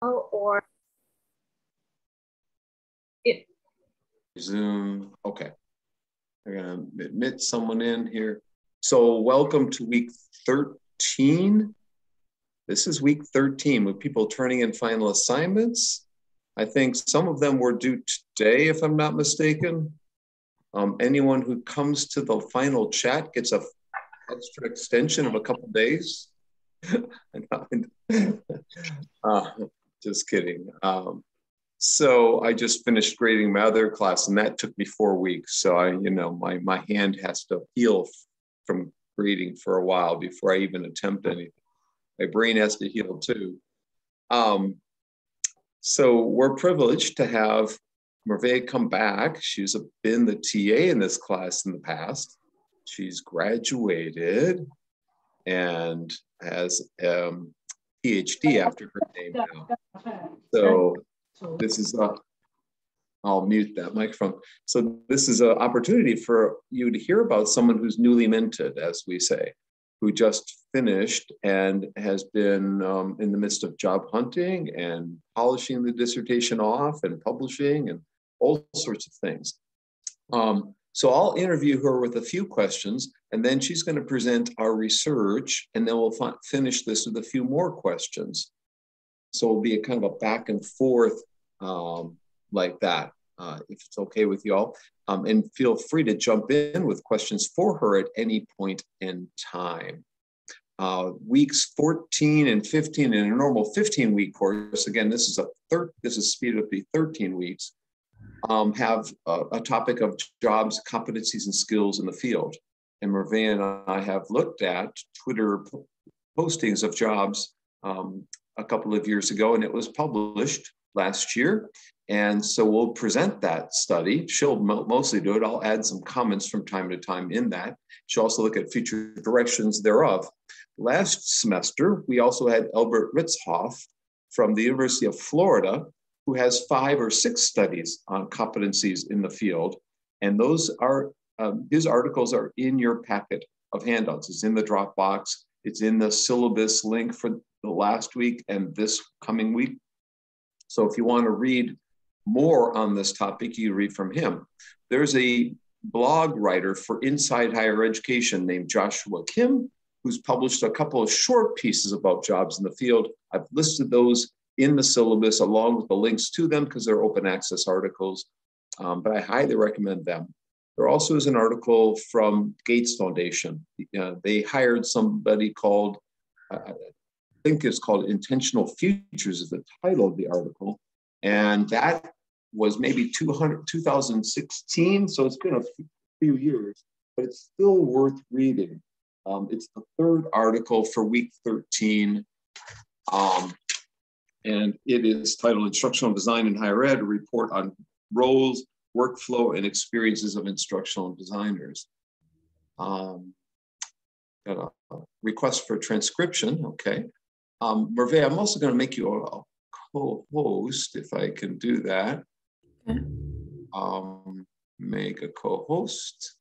or it. Zoom. Okay. I'm going to admit someone in here. So welcome to week 13. This is week 13 with people turning in final assignments. I think some of them were due today, if I'm not mistaken. Anyone who comes to the final chat gets a extra extension of a couple days. Just kidding. So I just finished grading my other class, and that took me 4 weeks. So my hand has to heal from grading for a while before I even attempt anything. My brain has to heal too. So we're privileged to have Merve come back. She's been the TA in this class in the past. She's graduated and has a PhD after her name now. So this is I'll mute that microphone. So this is an opportunity for you to hear about someone who's newly minted, as we say, who just finished and has been in the midst of job hunting and polishing the dissertation off and publishing and all sorts of things. So I'll interview her with a few questions, and then she's going to present our research, and then we'll finish this with a few more questions. So it'll be a kind of a back and forth like that, if it's okay with you all. And feel free to jump in with questions for her at any point in time. Weeks 14 and 15 in a normal 15-week course, again, this is speed up to 13 weeks, have a topic of jobs, competencies, and skills in the field. And Merve and I have looked at Twitter postings of jobs a couple of years ago, and it was published last year. And so we'll present that study. She'll mostly do it. I'll add some comments from time to time in that. She'll also look at future directions thereof. Last semester, we also had Albert Ritzhoff from the University of Florida, who has 5 or 6 studies on competencies in the field. And those are, his articles are in your packet of handouts. It's in the Dropbox. It's in the syllabus link for the last week and this coming week. So if you want to read more on this topic, you read from him. There's a blog writer for Inside Higher Education named Joshua Kim, who's published a couple of short pieces about jobs in the field. I've listed those in the syllabus along with the links to them because they're open access articles, but I highly recommend them. There also is an article from Gates Foundation. They hired somebody called, I think it's called Intentional Futures is the title of the article. And that was maybe 2016, so it's been a few years, but it's still worth reading. It's the 3rd article for week 13, and it is titled Instructional Design in Higher Ed, a report on roles, workflow, and experiences of instructional designers. Got a request for transcription, okay. Merve, I'm also going to make you a co-host, if I can do that. Okay. Make a co-host.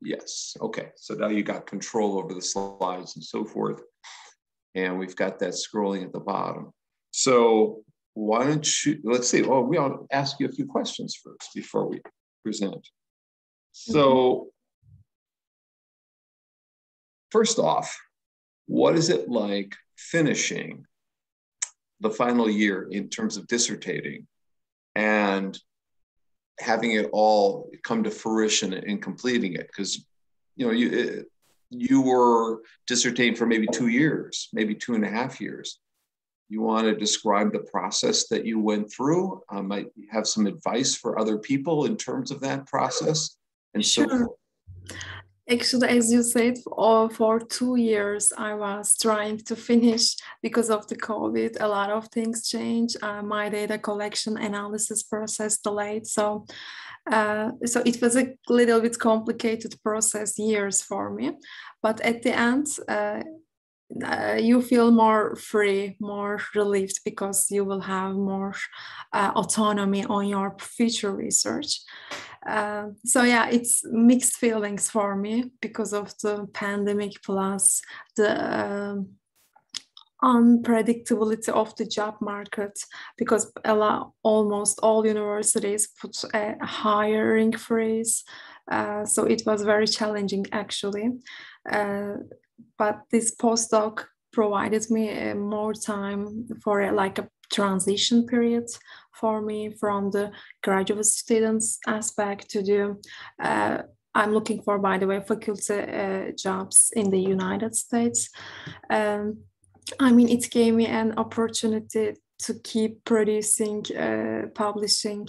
Yes, okay. So now you got control over the slides and so forth. And we've got that scrolling at the bottom. So why don't you, let's see, we'll ask you a few questions first before we present. So first off, what is it like finishing the final year in terms of dissertating and having it all come to fruition and completing it? Because you were dissertating for maybe 2 years, maybe 2.5 years. You want to describe the process that you went through? Might have some advice for other people in terms of that process? And sure. So Actually, as you said, for 2 years, I was trying to finish because of the COVID. A lot of things changed. My data collection analysis process delayed. So it was a little bit complicated process, years for me. But at the end, you feel more free, more relieved because you will have more autonomy on your future research. So yeah, it's mixed feelings for me because of the pandemic plus the unpredictability of the job market, because almost all universities put a hiring freeze. So it was very challenging actually. But this postdoc provided me more time for like a transition period for me from the graduate students aspect to do. I'm looking for, by the way, faculty jobs in the United States. I mean, it gave me an opportunity to keep producing, publishing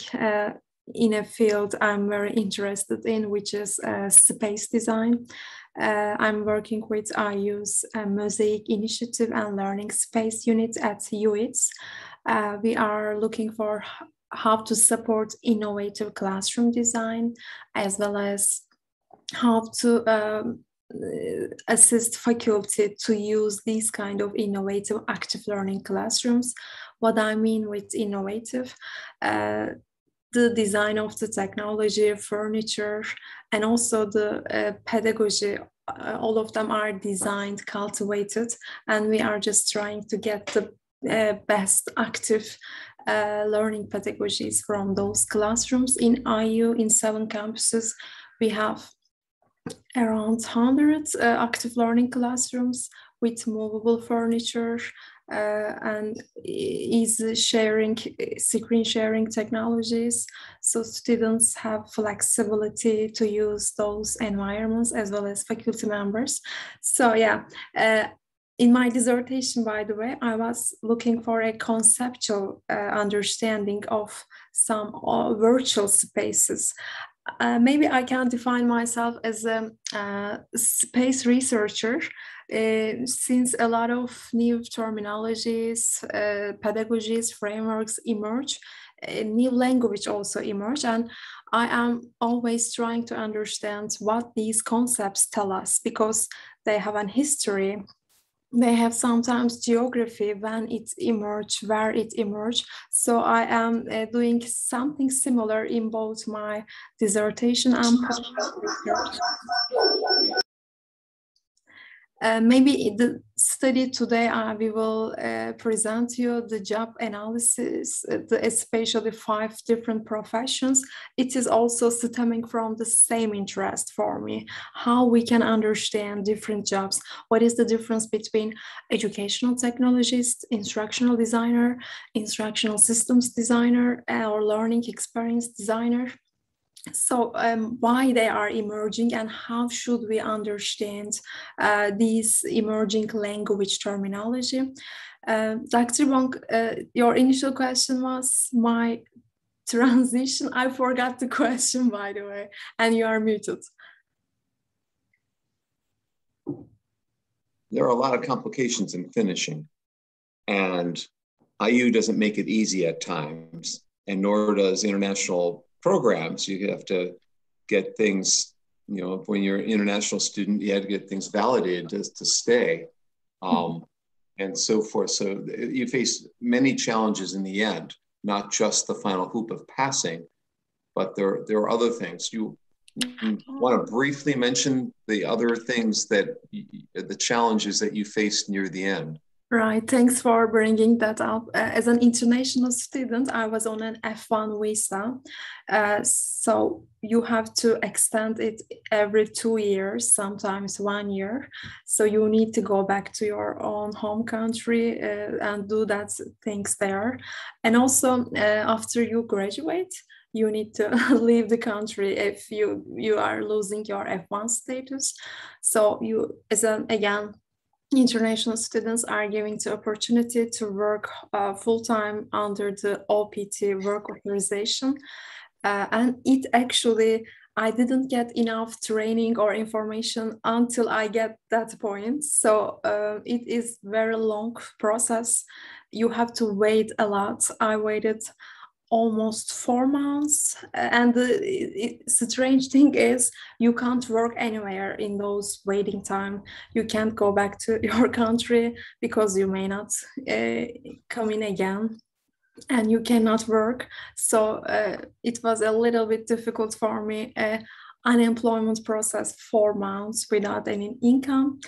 in a field I'm very interested in, which is space design. I'm working with IU's Mosaic Initiative and Learning Space Unit at UITS. We are looking for how to support innovative classroom design, as well as how to assist faculty to use these kind of innovative active learning classrooms. What I mean with innovative, the design of the technology, furniture, and also the pedagogy, all of them are designed, cultivated, and we are just trying to get the best active learning pedagogies from those classrooms. In IU, in 7 campuses, we have around 100 active learning classrooms with movable furniture and easy sharing, screen sharing technologies. So students have flexibility to use those environments as well as faculty members. So yeah, in my dissertation, by the way, I was looking for a conceptual understanding of some virtual spaces. Maybe I can define myself as a space researcher, since a lot of new terminologies, pedagogies, frameworks emerge, a new language also emerge, and I am always trying to understand what these concepts tell us, because they have an history. They have sometimes geography, when it emerged, where it emerged. So I am doing something similar in both my dissertation and postdoc research. Maybe the study today, we will present you the job analysis, especially 5 different professions. It is also stemming from the same interest for me, how we can understand different jobs. What is the difference between educational technologist, instructional designer, instructional systems designer, or learning experience designer? So why they are emerging, and how should we understand these emerging language terminology? Dr. Bonk, your initial question was my transition. I forgot the question, by the way, and you are muted. There are a lot of complications in finishing, and IU doesn't make it easy at times, and nor does international programs. You have to get things, you know, when you're an international student, you had to get things validated to stay, and so forth. So you face many challenges in the end, not just the final hoop of passing, but there are other things. You want to briefly mention the other things that, the challenges that you faced near the end? Right, thanks for bringing that up. As an international student, I was on an F1 visa. So you have to extend it every 2 years, sometimes 1 year. So you need to go back to your own home country and do that things there. And also after you graduate, you need to leave the country if you are losing your F1 status. So you, again, international students are given the opportunity to work full-time under the OPT, work authorization. And it actually, I didn't get enough training or information until I get that point. So it is very long process. You have to wait a lot. I waited almost 4 months, and the strange thing is you can't work anywhere in those waiting time. You can't go back to your country because you may not come in again, and you cannot work. So it was a little bit difficult for me. unemployment process 4 months without any income.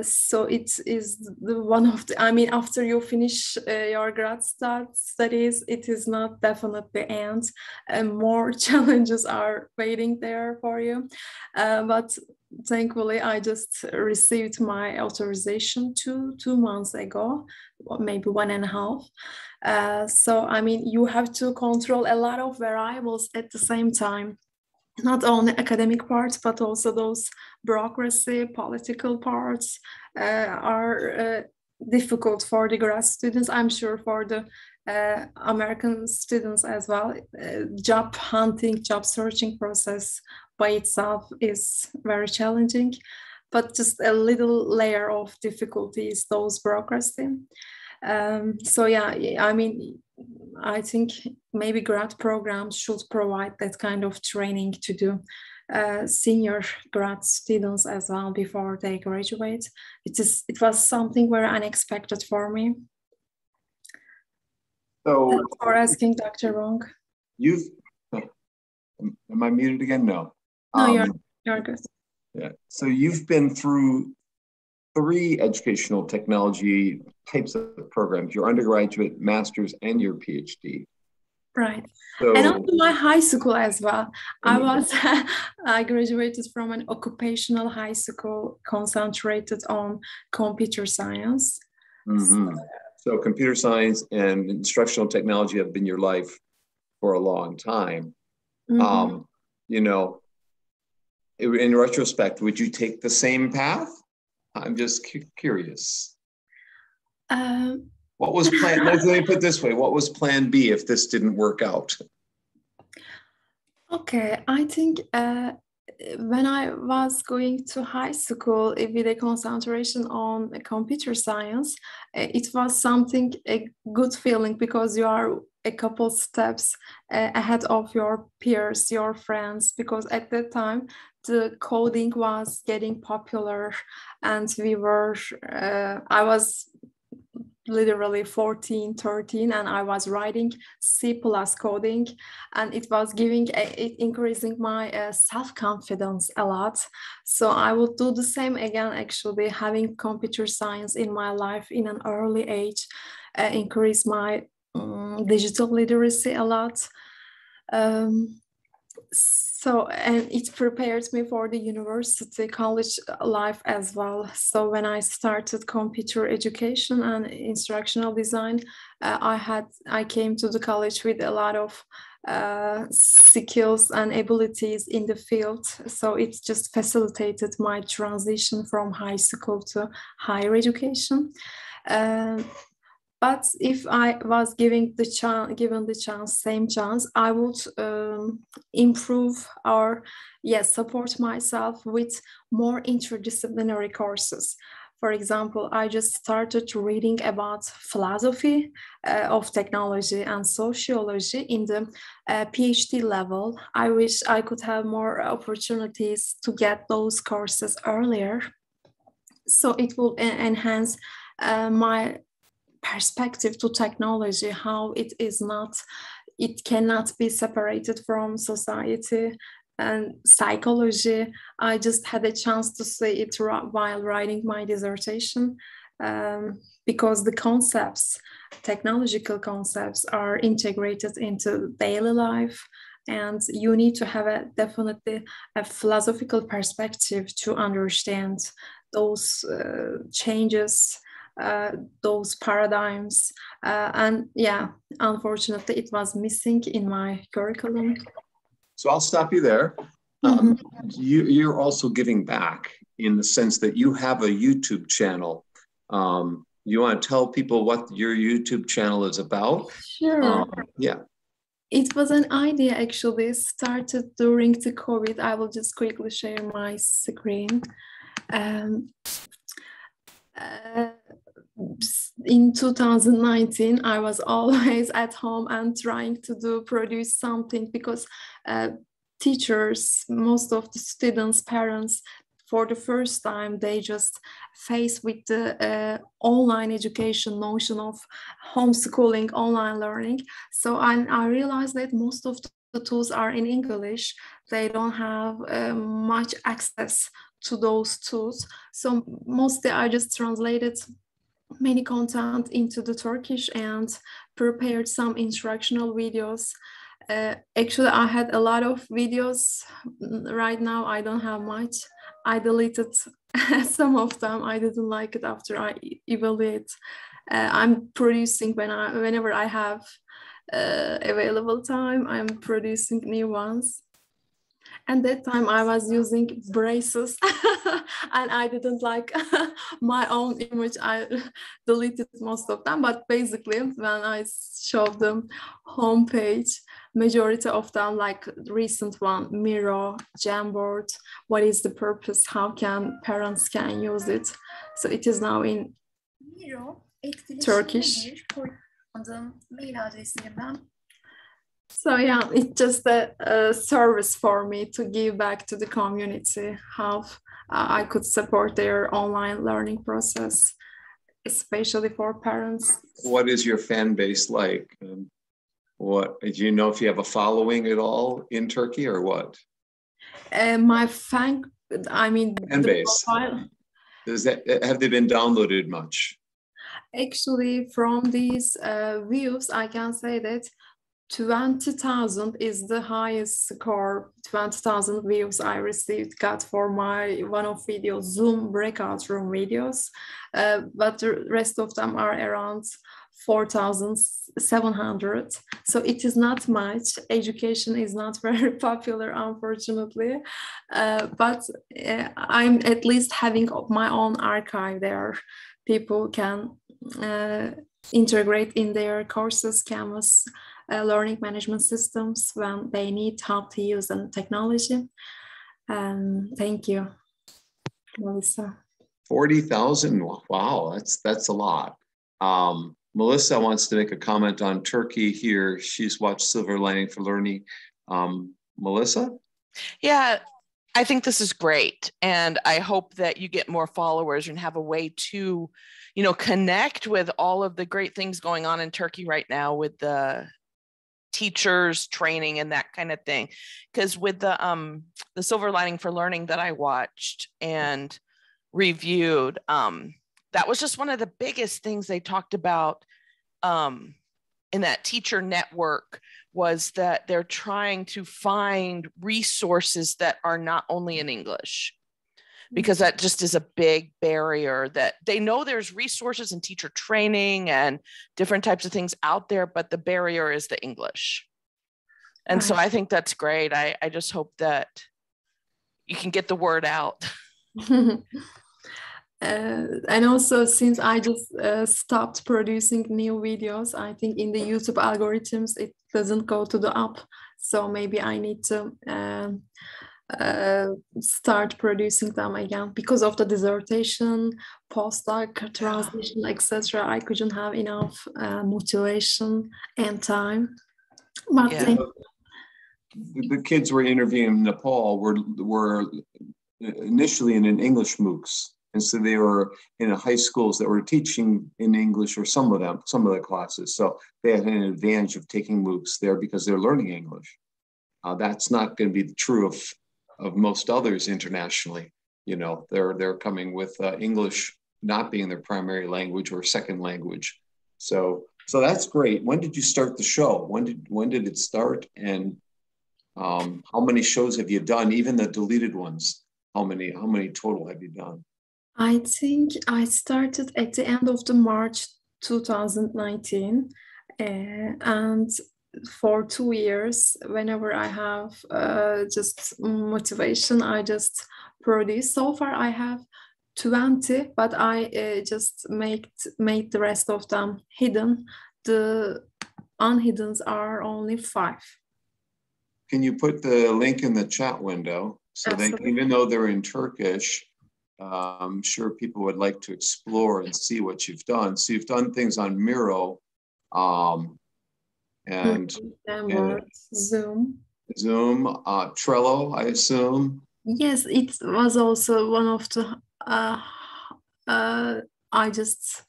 So it is the one of the, I mean, after you finish your grad studies, it is not definitely end, and more challenges are waiting there for you. But thankfully, I just received my authorization two months ago, maybe 1.5. So, I mean, you have to control a lot of variables at the same time, not only academic parts, but also those bureaucracy, political parts are difficult for the grad students. I'm sure for the American students as well. Job hunting, job searching process by itself is very challenging, but just a little layer of difficulty is those bureaucracy. So yeah, I mean, I think maybe grad programs should provide that kind of training to do senior grad students as well before they graduate. It was something very unexpected for me. So, thanks for asking, Dr. Bonk. Am I muted again? No. No, you're good. Yeah. So you've been through 3 educational technology types of programs: your undergraduate, master's, and your PhD. Right. So, and after my high school as well, I graduated from an occupational high school concentrated on computer science. Mm-hmm. So computer science and instructional technology have been your life for a long time. Mm-hmm. You know, in retrospect, would you take the same path? I'm just curious. What was plan? Let me put it this way: what was plan B if this didn't work out? Okay, I think when I was going to high school with a concentration on computer science, it was something, a good feeling, because you are a couple steps ahead of your peers, your friends, because at that time the coding was getting popular, and I was literally 14, 13, and I was writing C+ coding, and it was increasing my self-confidence a lot. So I would do the same again, actually, having computer science in my life in an early age, increase my digital literacy a lot. So, and it prepared me for the university, college life as well. So when I started computer education and instructional design, I came to the college with a lot of skills and abilities in the field. So it just facilitated my transition from high school to higher education. But if I was given the same chance, I would improve or support myself with more interdisciplinary courses. For example, I just started reading about philosophy of technology and sociology in the PhD level. I wish I could have more opportunities to get those courses earlier. So it will enhance my perspective to technology, how it cannot be separated from society and psychology. I just had a chance to see it while writing my dissertation, because the technological concepts are integrated into daily life, and you need to have definitely a philosophical perspective to understand those changes, those paradigms, and unfortunately it was missing in my curriculum. So I'll stop you there. Mm-hmm. You're also giving back in the sense that you have a YouTube channel. You want to tell people what your YouTube channel is about? Sure. It was an idea, actually, started during the COVID. I will just quickly share my screen. In 2019, I was always at home and trying to produce something, because teachers, most of the students' parents, for the first time, they just face with the online education notion of homeschooling, online learning. So I realized that most of the tools are in English, they don't have much access to those tools. So mostly I just translated many content into the Turkish and prepared some instructional videos. Actually, I had a lot of videos. Right now, I don't have much. I deleted some of them. I didn't like it after I evaluate. I'm producing whenever I have available time. I'm producing new ones. And that time I was using braces and I didn't like my own image. I deleted most of them, but basically when I showed them homepage, majority of them, like recent one, Miro, Jamboard, what is the purpose, how can parents can use it. So it is now in Miro, Turkish. mail adreslerinden. So yeah, it's just a service for me to give back to the community, how I could support their online learning process, especially for parents. What is your fan base like? What do you know if you have a following at all in Turkey or what? My fan Base. Profile. Have they been downloaded much? Actually, from these views, I can say that 20,000 is the highest score. 20,000 views I got for my one of videos, Zoom breakout room videos, but the rest of them are around 4,700. So it is not much. Education is not very popular, unfortunately, but I'm at least having my own archive there. People can integrate in their courses, Canvas, learning management systems when they need help to use the technology. Thank you, Melissa. 40,000. Wow, that's a lot. Melissa wants to make a comment on Turkey here. She's watched Silver Lining for Learning. Melissa? Yeah, I think this is great. And I hope that you get more followers and have a way to, connect with all of the great things going on in Turkey right now with the teachers training and that kind of thing. Because with the Silver Lining for Learning that I watched and reviewed, that was just one of the biggest things they talked about in that teacher network, was that they're trying to find resources that are not only in English, because that just is a big barrier. That they know there's resources in teacher training and different types of things out there, but the barrier is the English. And so I think that's great. I just hope that you can get the word out. And also, since I just stopped producing new videos, I think in the YouTube algorithms, it doesn't go to the up. So maybe I need to start producing them again because of the dissertation, postdoc, translation, etc. I couldn't have enough motivation and time. But the kids we're interviewing in Nepal were initially in an English MOOCs. And so they were in high schools that were teaching in English, or some of the classes. So they had an advantage of taking MOOCs there because they're learning English. That's not going to be true of most others internationally. They're coming with English not being their primary language or second language. So that's great. When did you start the show? When did it start? And how many shows have you done? Even the deleted ones. How many total have you done? I think I started at the end of the March 2019, and for 2 years, whenever I have just motivation, I just produce. So far, I have 20, but I just made the rest of them hidden. The unhiddens are only 5. Can you put the link in the chat window so that even though they're in Turkish, I'm sure people would like to explore and see what you've done. So you've done things on Miro, and Zoom, Trello, I assume. Yes, it was also one of the. I just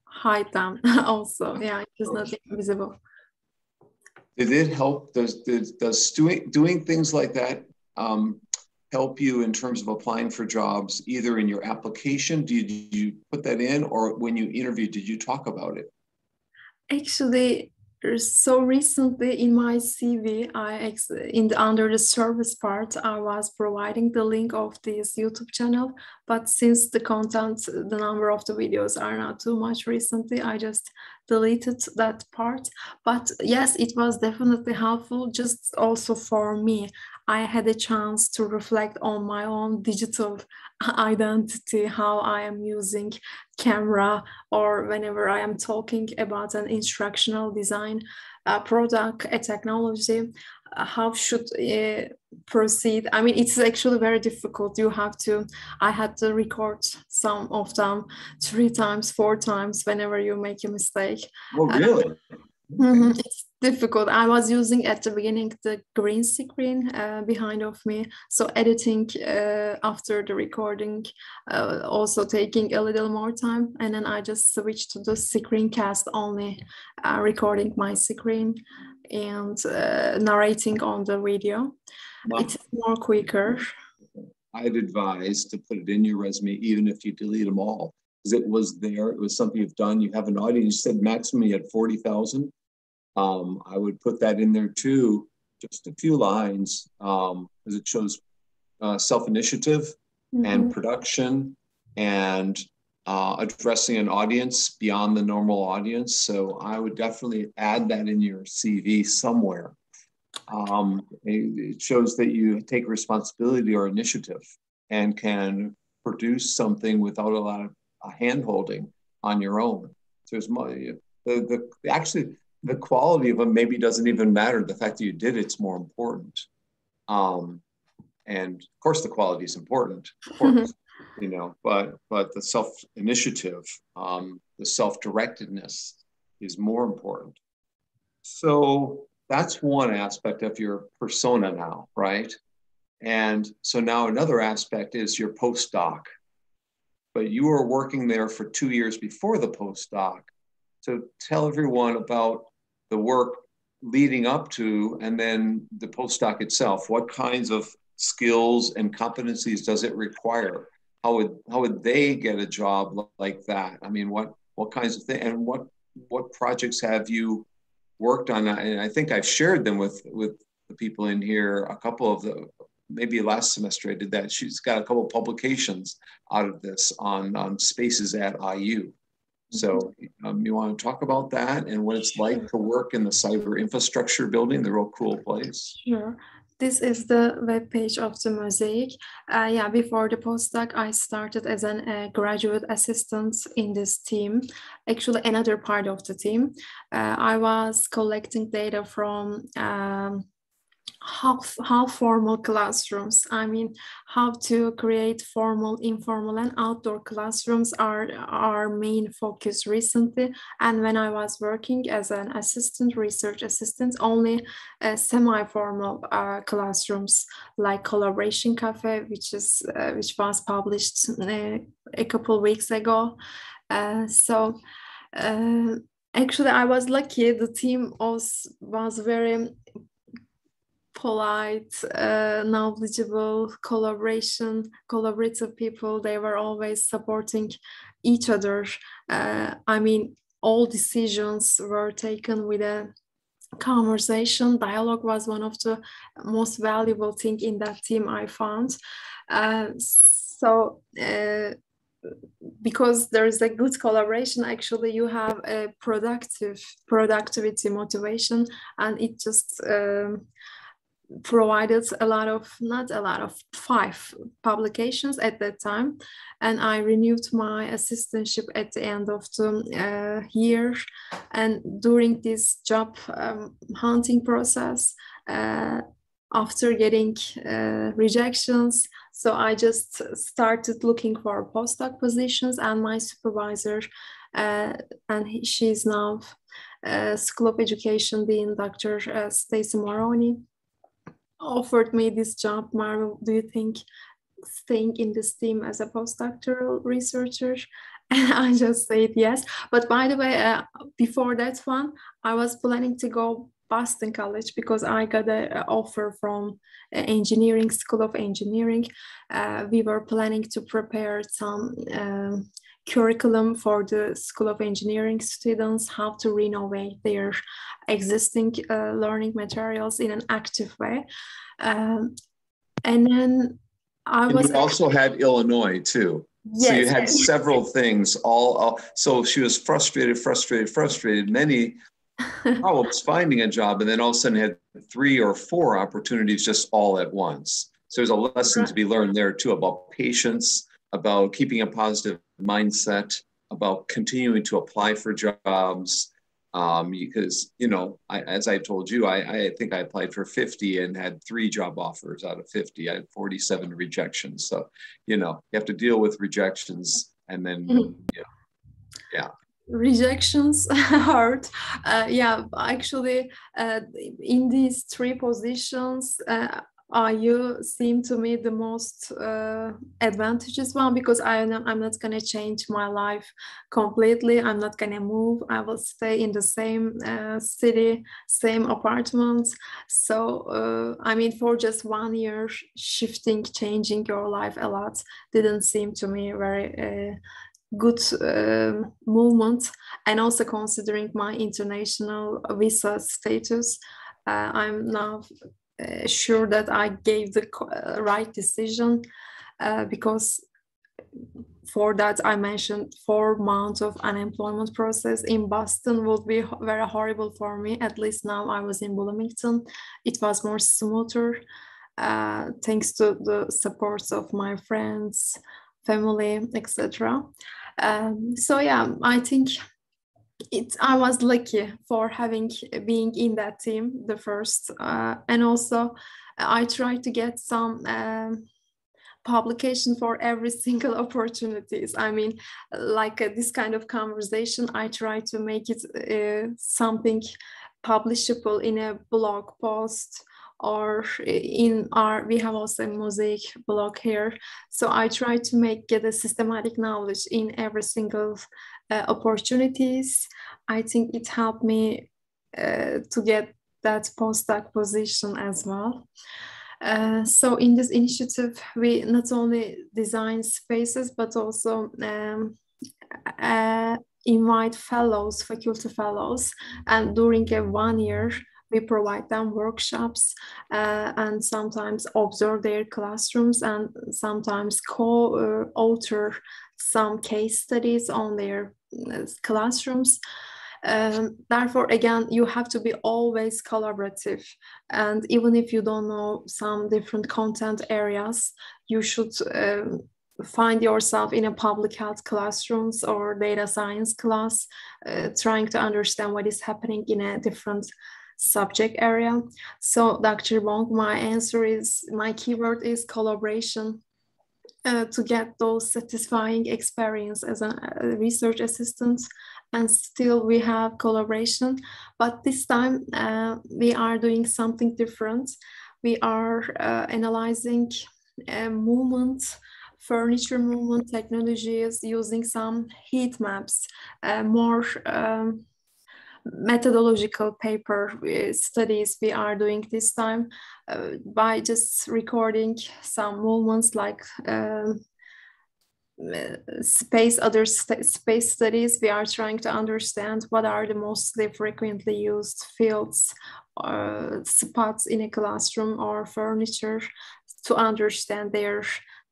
hide them also. Yeah, it is not visible. Did it help? Does doing things like that help you in terms of applying for jobs, either in your application? Did you put that in, or when you interviewed, did you talk about it? Actually, so recently in my CV, under the service part, I was providing the link of this YouTube channel. But since the content, the number of the videos are not too much recently, I just deleted that part. But yes, it was definitely helpful. Just also for me, I had a chance to reflect on my own digital identity, how I am using camera, or whenever I am talking about an instructional design product, a technology, how should proceed. I mean, it's actually very difficult. I had to record some of them 3 times, 4 times whenever you make a mistake. Oh, really? It's difficult. I was using at the beginning the green screen behind of me. So editing after the recording, also taking a little more time. And then I just switched to the screencast only, recording my screen and narrating on the video. It's more quicker. I'd advise to put it in your resume, even if you delete them all, because it was there. It was something you've done. You have an audience. You said maximum you had 40,000. I would put that in there too, just a few lines, because it shows self-initiative and production and addressing an audience beyond the normal audience. So I would definitely add that in your CV somewhere. It shows that you take responsibility or initiative and can produce something without a lot of hand-holding on your own. So there's actually, the quality of them maybe doesn't even matter. The fact that you did it's more important. And of course the quality is important, of course, you know, but the self-initiative, the self-directedness is more important. So that's one aspect of your persona now, right? And so now another aspect is your postdoc. But you were working there for 2 years before the postdoc. So tell everyone about the work leading up to and then the postdoc itself. What kinds of skills and competencies does it require? How would they get a job like that? I mean, what kinds of things, and what projects have you worked on? And I think I've shared them with the people in here. A couple of maybe last semester I did that. She's got a couple of publications out of this on spaces at IU. So you want to talk about that and what it's like to work in the cyber infrastructure building, the real cool place? Sure. This is the webpage of the Mosaic. Before the postdoc, I started as a graduate assistant in this team, actually another part of the team. I was collecting data from how formal classrooms, I mean, how to create formal, informal, and outdoor classrooms are our main focus recently. And when I was working as an research assistant, only semi-formal classrooms like Collaboration Cafe, which was published a couple of weeks ago. Actually, I was lucky. The team was very polite, knowledgeable, collaborative people. They were always supporting each other. I mean, all decisions were taken with a conversation. Dialogue was one of the most valuable things in that team, I found. Because there is a good collaboration, actually you have a productivity motivation, and it just provided not 5 publications at that time. And I renewed my assistantship at the end of the year. And during this job hunting process, after getting rejections, so I just started looking for postdoc positions, and my supervisor, and she's now School of Education Dean, Dr. Stacy Moroney, offered me this job. Marvel, do you think staying in this team as a postdoctoral researcher? And I just said yes. But by the way, before that one, I was planning to go Boston College because I got an offer from engineering, School of Engineering. We were planning to prepare some curriculum for the School of Engineering students, how to renovate their existing learning materials in an active way. And then you also had Illinois too. Yes, so you had yes. several things so she was frustrated, many problems finding a job, and then all of a sudden had 3 or 4 opportunities just all at once. So there's a lesson to be learned there too about patience, about keeping a positive mindset, about continuing to apply for jobs. Because, you know, as I told you, I think I applied for 50 and had 3 job offers out of 50. I had 47 rejections. So, you know, you have to deal with rejections, and then, yeah. Rejections hurt. Yeah, actually, in these 3 positions, you seem to me the most advantageous one, because I'm not going to change my life completely. I'm not going to move. I will stay in the same city, same apartment. So, I mean, for just 1 year, changing your life a lot didn't seem to me very good movement. And also considering my international visa status, I'm now sure that I gave the right decision, because for that I mentioned 4 months of unemployment process in Boston would be very horrible for me. At least now I was in Bloomington. It was more smoother, thanks to the supports of my friends, family, etc. So yeah, I think I was lucky for being in that team, the first, and also I tried to get some publication for every single opportunities. I mean, like this kind of conversation, I try to make it something publishable in a blog post, or we have also a mosaic blog here. So I try to get a systematic knowledge in every single opportunities. I think it helped me to get that postdoc position as well. So in this initiative, we not only design spaces, but also invite fellows, faculty fellows, and during a 1 year, we provide them workshops and sometimes observe their classrooms, and sometimes co-author some case studies on their classrooms. Therefore, again, you have to be always collaborative. And even if you don't know some different content areas, you should find yourself in a public health classrooms or data science class, trying to understand what is happening in a different subject area. So Dr. Bonk, my keyword is collaboration, to get those satisfying experience as a research assistant. And still we have collaboration, but this time we are doing something different. We are analyzing furniture movement technologies using some heat maps, more methodological paper studies we are doing this time, by just recording some movements like space studies. We are trying to understand what are the mostly frequently used fields, spots in a classroom or furniture, to understand their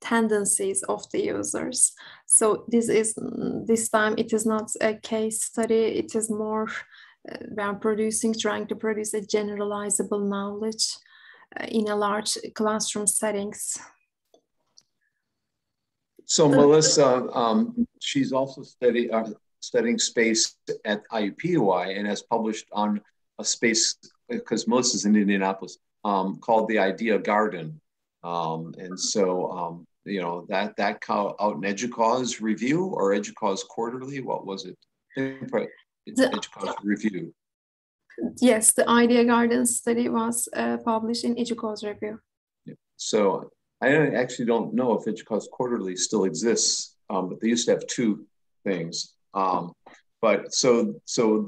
tendencies of the users. So this time it is not a case study, it is more we are trying to produce a generalizable knowledge in a large classroom settings. So Melissa, she's also studying space at IUPUI and has published on a space, because Melissa's in Indianapolis, called the Idea Garden. And so, you know, that out in EDUCAUSE Review or EDUCAUSE Quarterly, what was it? EDUCAUSE Review. Yes, the Idea Garden study was published in EDUCAUSE Review. Yeah. So I actually don't know if EDUCAUSE Quarterly still exists, but they used to have 2 things. But so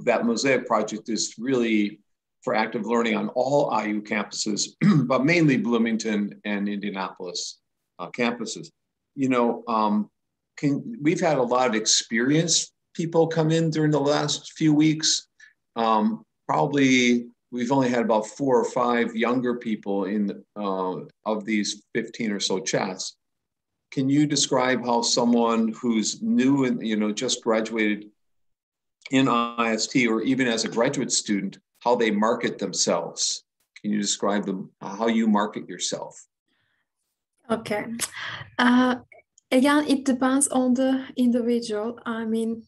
that Mosaic project is really for active learning on all IU campuses, but mainly Bloomington and Indianapolis campuses. You know, we've had a lot of experienced people come in during the last few weeks. Probably we've only had about 4 or 5 younger people in of these 15 or so chats. Can you describe how someone who's new and, you know, just graduated in IST or even as a graduate student, how they market themselves? Can you describe them, how you market yourself? Okay. Again, it depends on the individual. I mean,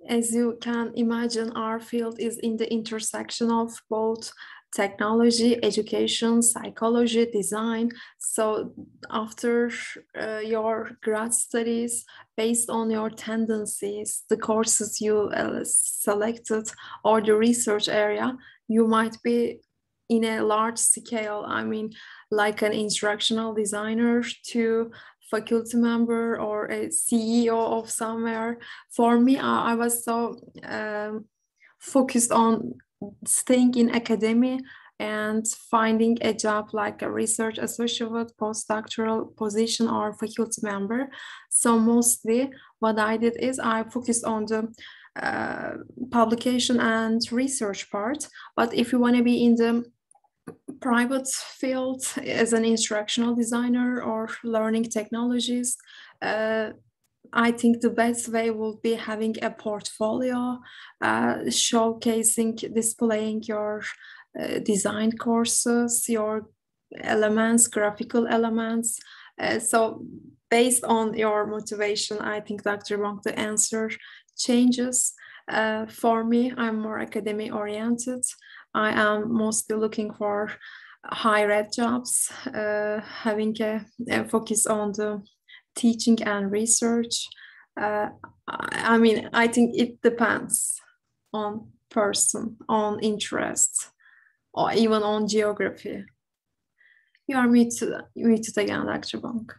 as you can imagine, our field is in the intersection of both technology, education, psychology, design. So after your grad studies, based on your tendencies, the courses you selected or the research area, you might be in a large scale. I mean, like an instructional designer to faculty member or a CEO of somewhere. For me, I was so focused on staying in academia and finding a job like a research associate, postdoctoral position, or faculty member. So mostly what I did is I focused on the publication and research part. But if you want to be in the private field as an instructional designer or learning technologies, I think the best way will be having a portfolio, showcasing, displaying your design courses, your elements, graphical elements. So based on your motivation, I think, Dr. Bonk, the answer changes. For me, I'm more academic oriented. I am mostly looking for higher-ed jobs, having a focus on the teaching and research. I mean, I think it depends on person, on interest, or even on geography. You are muted again, Dr. Bonk.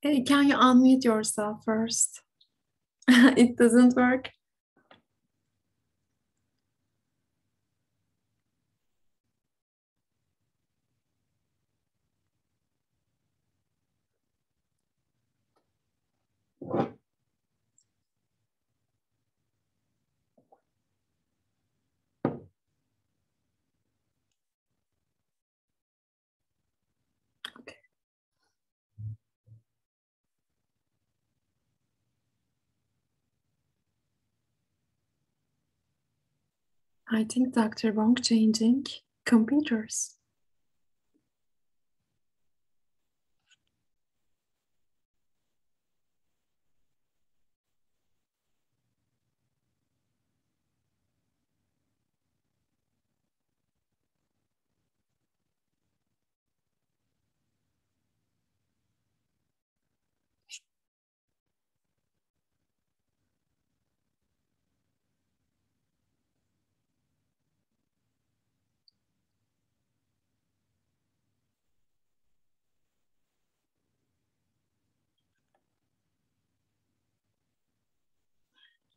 Hey, can you unmute yourself first? It doesn't work. I think Dr. Bonk changing computers.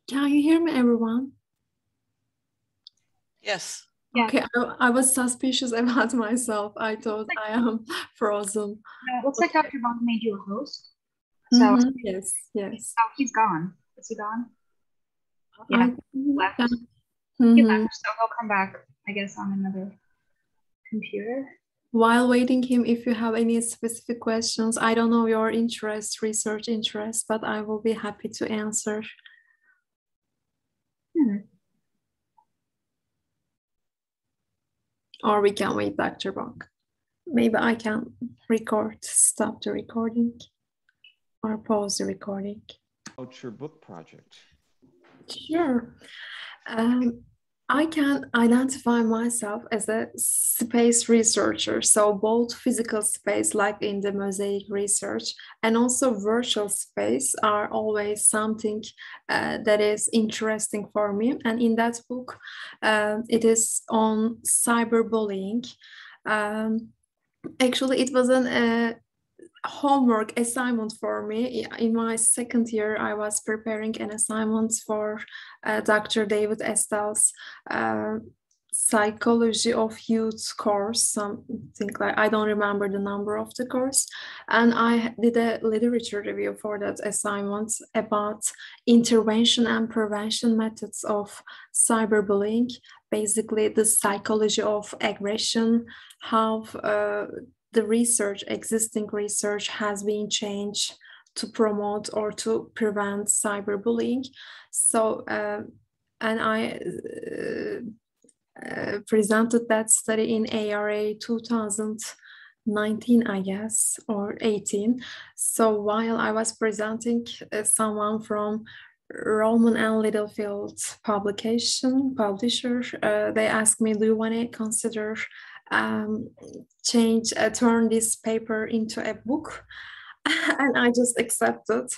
Can you hear me, everyone? Yes. Okay, I was suspicious about myself. I thought I am frozen. It looks like Dr. Bonk made you a host. So yes. oh, he's gone. Is he gone? Yeah, left. Yeah. He left, so he'll come back, I guess, on another computer. While waiting him, if you have any specific questions, I don't know your interest, research interest, but I will be happy to answer. Or we can wait, Dr. Bonk. Maybe I can stop the recording or pause the recording. About your book project. Sure. I can identify myself as a space researcher. So both physical space, like in the mosaic research, and also virtual space are always something that is interesting for me. And in that book, it is on cyberbullying. Actually, it wasn't homework assignment for me. In my second year, I was preparing an assignment for Dr. David Estell's Psychology of Youth course, something like, I don't remember the number of the course. And I did a literature review for that assignment about intervention and prevention methods of cyberbullying, basically the psychology of aggression, how the research, existing research has been changed to promote or to prevent cyberbullying. So, and I presented that study in ARA 2019, I guess, or 18. So while I was presenting, someone from Rowman and Littlefield publisher, they asked me, do you want to consider turn this paper into a book? And I just accepted.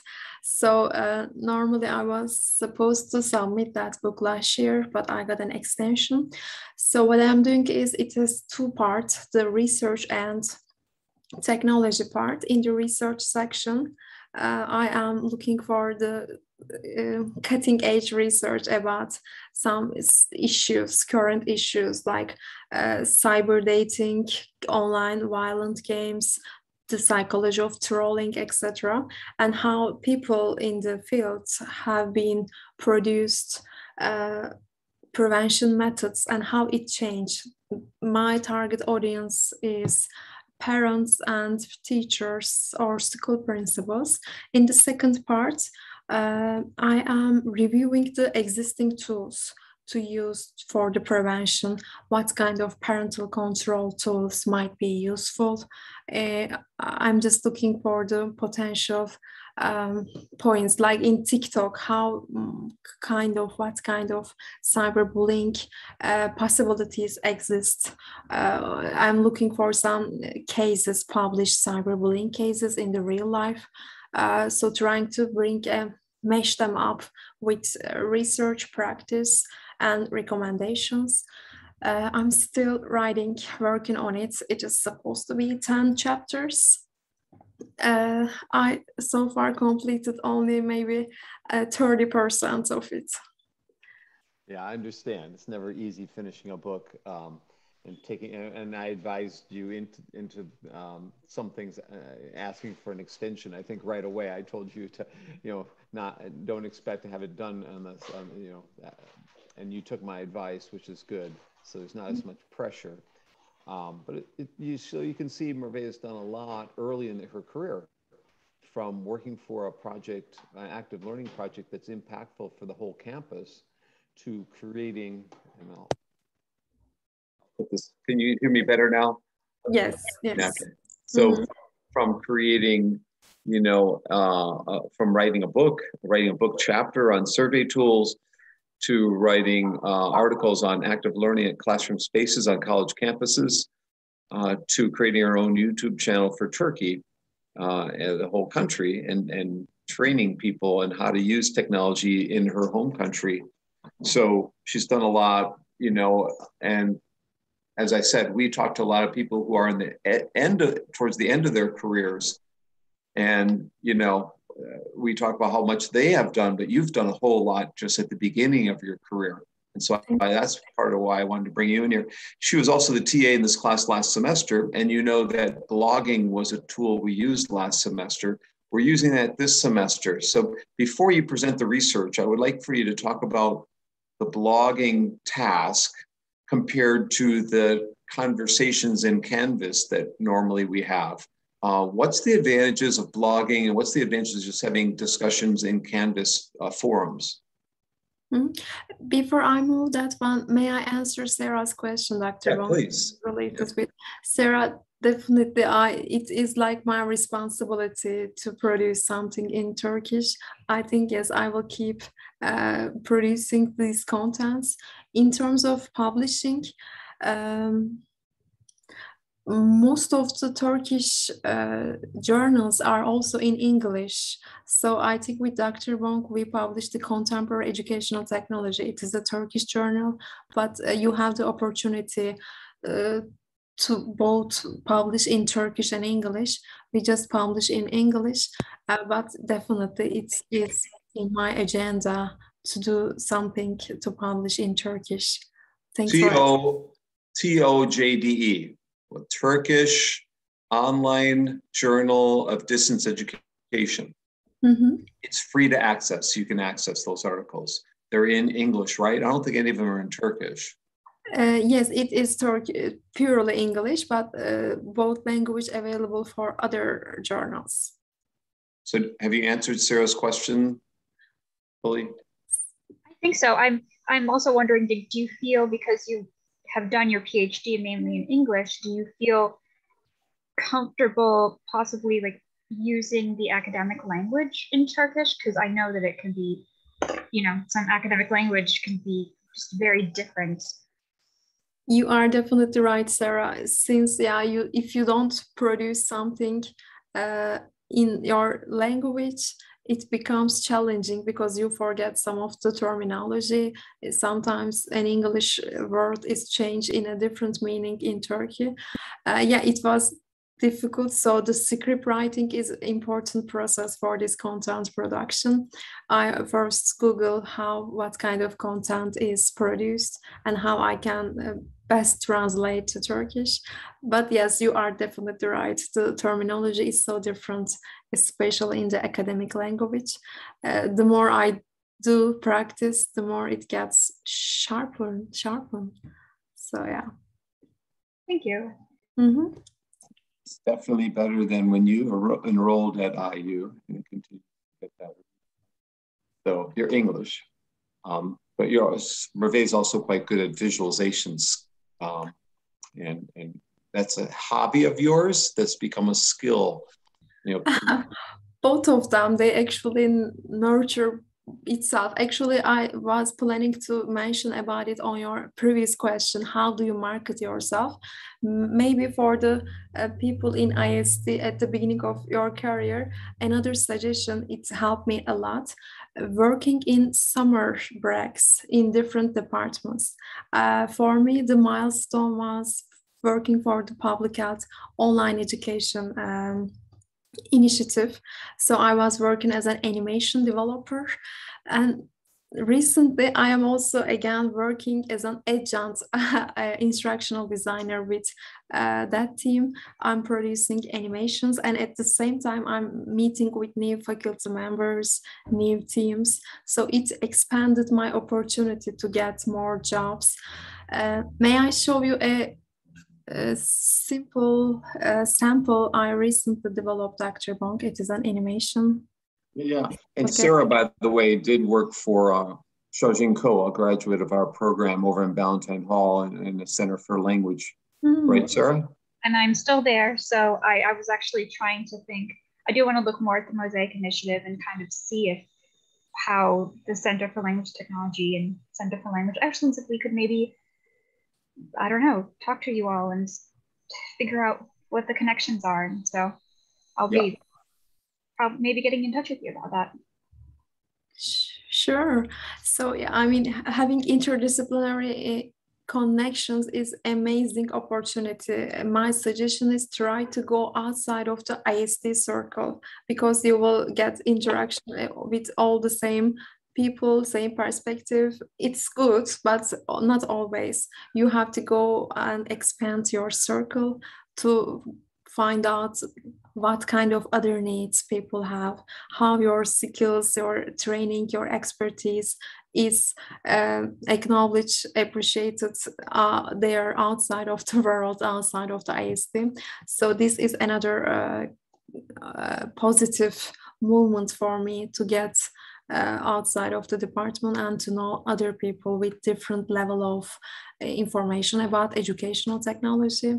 So normally I was supposed to submit that book last year, but I got an extension. So what I'm doing is, it has two parts, the research and technology part. In the research section, I am looking for the cutting edge research about some issues, current issues like cyber dating, online violent games, the psychology of trolling, etc., and how people in the fields have been produced prevention methods and how it changed. My target audience is parents and teachers or school principals. In the second part, I am reviewing the existing tools to use for the prevention, what kind of parental control tools might be useful. I'm just looking for the potential points, like in TikTok, what kind of cyberbullying possibilities exist. I'm looking for some cases, published cyberbullying cases in the real life. So trying to mesh them up with research practice and recommendations. I'm still working on it. It is supposed to be 10 chapters. I so far completed only maybe 30% of it. Yeah, I understand. It's never easy finishing a book and I advised you into some things, asking for an extension. I think right away I told you to, don't expect to have it done unless, and you took my advice, which is good. So there's not as much pressure. But you can see Merve has done a lot early in her career, from working for a project, an active learning project that's impactful for the whole campus, to creating, Can you hear me better now? Yes, yes. Okay. So from creating, from writing a book chapter on survey tools, to writing articles on active learning at classroom spaces on college campuses, to creating our own YouTube channel for Turkey and the whole country, and training people on how to use technology in her home country. So she's done a lot, and as I said, we talked to a lot of people who are in the towards the end of their careers, and we talk about how much they have done, but you've done a whole lot just at the beginning of your career. And so that's part of why I wanted to bring you in here. She was also the TA in this class last semester, and you know that blogging was a tool we used last semester. We're using that this semester. So before you present the research, I would like for you to talk about the blogging task compared to the conversations in Canvas that normally we have. What's the advantages of blogging, and what's the advantages of just having discussions in Canvas forums? Before I move that one, may I answer Sarah's question, Dr. Bonk? Please. Related with Sarah, definitely it is like my responsibility to produce something in Turkish. I think, yes, I will keep producing these contents. In terms of publishing, most of the Turkish journals are also in English. So I think with Dr. Bonk, we published the Contemporary Educational Technology. It is a Turkish journal, but you have the opportunity to both publish in Turkish and English. We just publish in English, but definitely it's in my agenda to do something to publish in Turkish. Thanks for TOJDE, Turkish Online Journal of Distance Education. It's free to access. You can access those articles. They're in English, right? I don't think any of them are in Turkish. Yes, it is purely English, but both language available for other journals. So have you answered Sarah's question fully? I think so. I'm also wondering, do you feel, because you have done your PhD mainly in English, do you feel comfortable possibly like using the academic language in Turkish? Because I know that it can be, some academic language can be just very different. You are definitely right, Sarah. Since if you don't produce something in your language, it becomes challenging because you forget some of the terminology. Sometimes an English word is changed in a different meaning in Turkey. It was difficult. So the script writing is an important process for this content production. I first Google what kind of content is produced and how I can best translate to Turkish. But yes, you are definitely right. The terminology is so different, especially in the academic language. The more I do practice, the more it gets sharper. So yeah. Thank you. It's definitely better than when you enrolled at IU and continue to get that. So you're English, but Merve is also quite good at visualizations, and that's a hobby of yours that's become a skill. Both of them, they actually nurture itself. Actually, I was planning to mention about it on your previous question. How do you market yourself? Maybe for the people in IST at the beginning of your career, another suggestion, it helped me a lot, working in summer breaks in different departments. For me, the milestone was working for the public health online education initiative. So I was working as an animation developer, and recently I am also again working as an adjunct instructional designer with that team. I'm producing animations, and at the same time I'm meeting with new faculty members, new teams. So it expanded my opportunity to get more jobs. May I show you a simple sample I recently developed, Dr. Bonk. It is an animation. Yeah, and okay. Sarah, by the way, did work for Shojin Ko, a graduate of our program over in Ballantine Hall in the Center for Language. Right, Sarah? And I'm still there, so I was actually trying to think, I do want to look more at the Mosaic Initiative and kind of see how the Center for Language Technology and Center for Language Excellence, if we could maybe, I don't know, talk to you all and figure out what the connections are. And so I'll be maybe getting in touch with you about that. Sure. So yeah, I mean, having interdisciplinary connections is amazing opportunity. My suggestion is try to go outside of the ISD circle, because you will get interaction with all the same people, same perspective. It's good, but not always. You have to go and expand your circle to find out what kind of other needs people have, how your skills, your training, your expertise is acknowledged, appreciated there outside of the world, outside of the ISD. So this is another positive movement for me to get outside of the department and to know other people with different level of information about educational technology.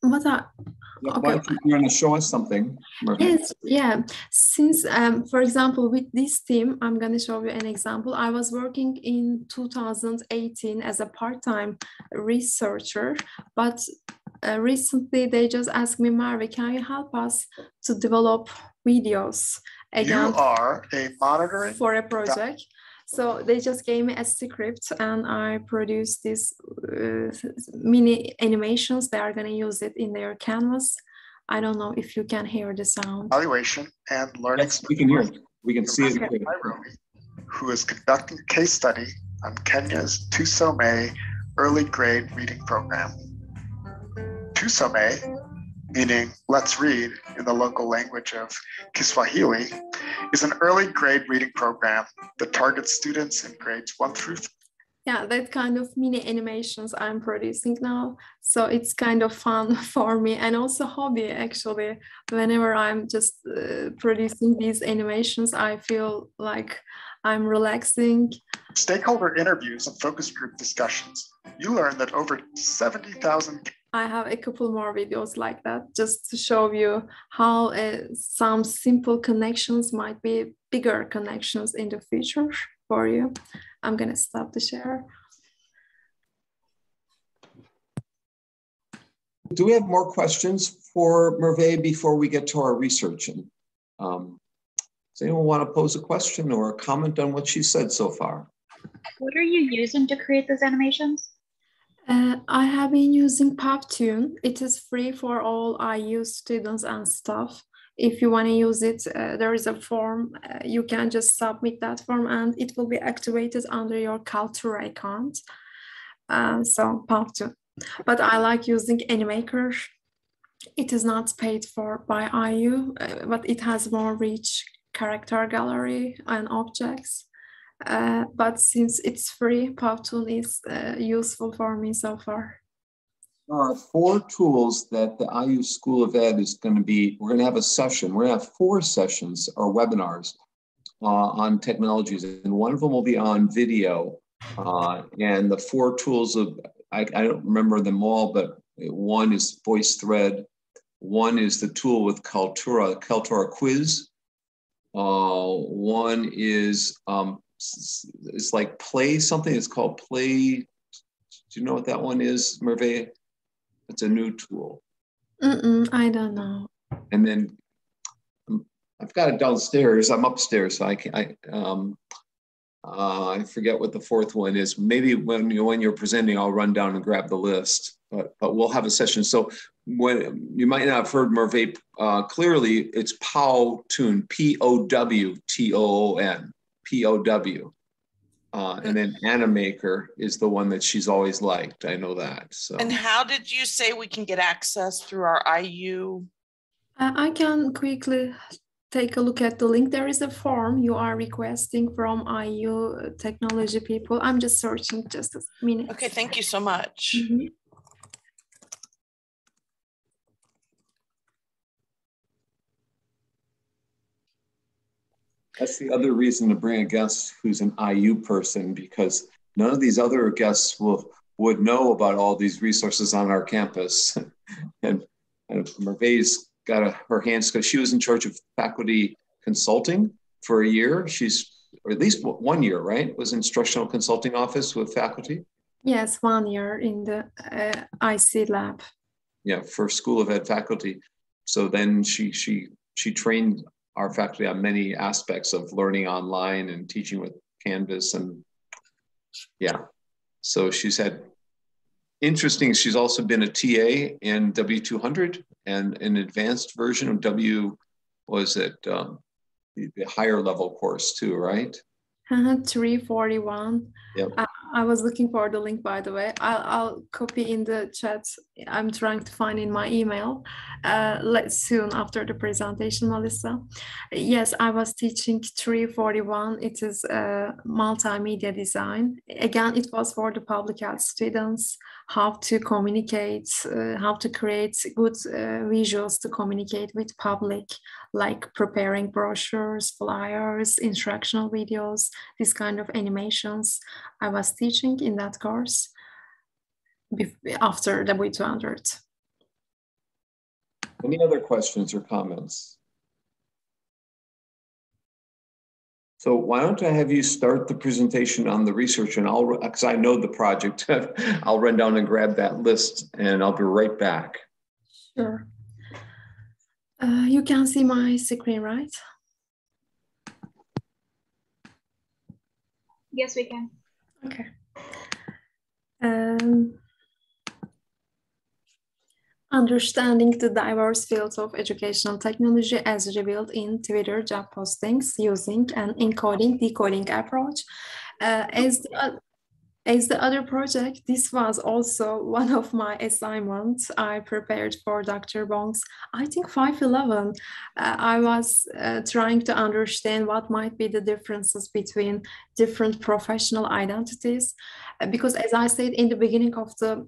Okay. You're going to show us something. Yes, yeah. Since, for example, with this team, I'm going to show you an example. I was working in 2018 as a part-time researcher, but recently they just asked me, Merve, can you help us to develop videos again? You are a monitoring for a project. So they just gave me a script and I produced these mini animations. They are going to use it in their canvas. I don't know if you can hear the sound. Evaluation and learning. Yes, we can hear it. We can see it. Nairobi, who is conducting a case study on Kenya's Tusome early grade reading program. Tusome, meaning let's read in the local language of Kiswahili, is an early grade reading program that targets students in grades 1 through 3. Yeah, that kind of mini animations I'm producing now. So it's kind of fun for me and also hobby, actually. Whenever I'm just producing these animations, I feel like I'm relaxing. Stakeholder interviews and focus group discussions. You learn that over 70,000. I have a couple more videos like that just to show you how some simple connections might be bigger connections in the future for you. I'm going to stop the share. Do we have more questions for Merve before we get to our research? And does anyone want to pose a question or a comment on what she said so far? What are you using to create those animations? I have been using Poptune. It is free for all IU students and staff. If you want to use it, there is a form. You can just submit that form and it will be activated under your Kaltura account. So Poptune. But I like using Animaker. It is not paid for by IU, but it has more rich character gallery and objects. But since it's free, Poptune is useful for me so far. There are 4 tools that the IU School of Ed is going to be, we're going to have a session. We're going to have 4 sessions or webinars on technologies. And one of them will be on video. And the 4 tools of, I don't remember them all, but one is VoiceThread. One is the tool with Kaltura Quiz. One is, it's like Play something. It's called Play. Do you know what that one is, Merve? It's a new tool. I don't know. And then I've got it downstairs. I'm upstairs, so I forget what the 4th one is. Maybe when you're presenting, I'll run down and grab the list. But we'll have a session. So when you might not have heard Merve clearly, it's Powtoon, Powtoon, POW. And then Animaker is the one that she's always liked. I know that. So. And how did you say we can get access through our IU? I can quickly take a look at the link. There is a form you are requesting from IU technology people. I'm just searching just a minute. Okay, thank you so much. Mm-hmm. That's the other reason to bring a guest who's an IU person, because none of these other guests would know about all these resources on our campus. and Merve's got her hands, because she was in charge of faculty consulting for a year. Or at least 1 year, right? Was instructional consulting office with faculty? Yes, 1 year in the IC lab. Yeah, for School of Ed faculty. So then she trained our faculty on many aspects of learning online and teaching with Canvas. And yeah, so she's had interesting. She's also been a TA in W200 and an advanced version of the higher level course too, right? 341. Yep. I was looking for the link, by the way. I'll copy in the chat. I'm trying to find in my email soon after the presentation, Melissa. Yes, I was teaching 341. It is multimedia design. Again, it was for the public health students, how to communicate, how to create good visuals to communicate with public, like preparing brochures, flyers, instructional videos, this kind of animations. I was teaching in that course after W200. Any other questions or comments? So why don't I have you start the presentation on the research, and because I know the project, I'll run down and grab that list and I'll be right back. Sure. You can see my screen, right? Yes, we can. Okay. Um, Understanding the diverse fields of educational technology as revealed in Twitter job postings using an encoding-decoding approach. As the other project, this was also one of my assignments I prepared for Dr. Bonk's, I think 511. I was trying to understand what might be the differences between different professional identities. Because as I said in the beginning of the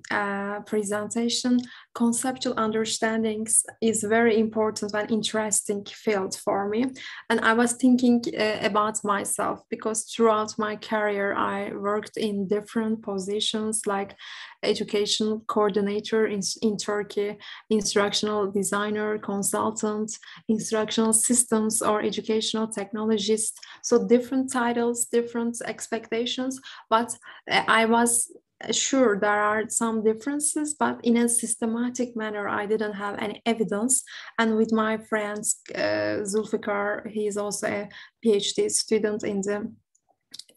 presentation, conceptual understandings is very important and interesting field for me. And I was thinking about myself because throughout my career, I worked in different positions like education coordinator in Turkey, instructional designer, consultant, instructional systems or educational technologist. So different titles, different expectations, but I was sure there are some differences, but in a systematic manner, I didn't have any evidence. And with my friends, Zulfikar, he is also a PhD student in the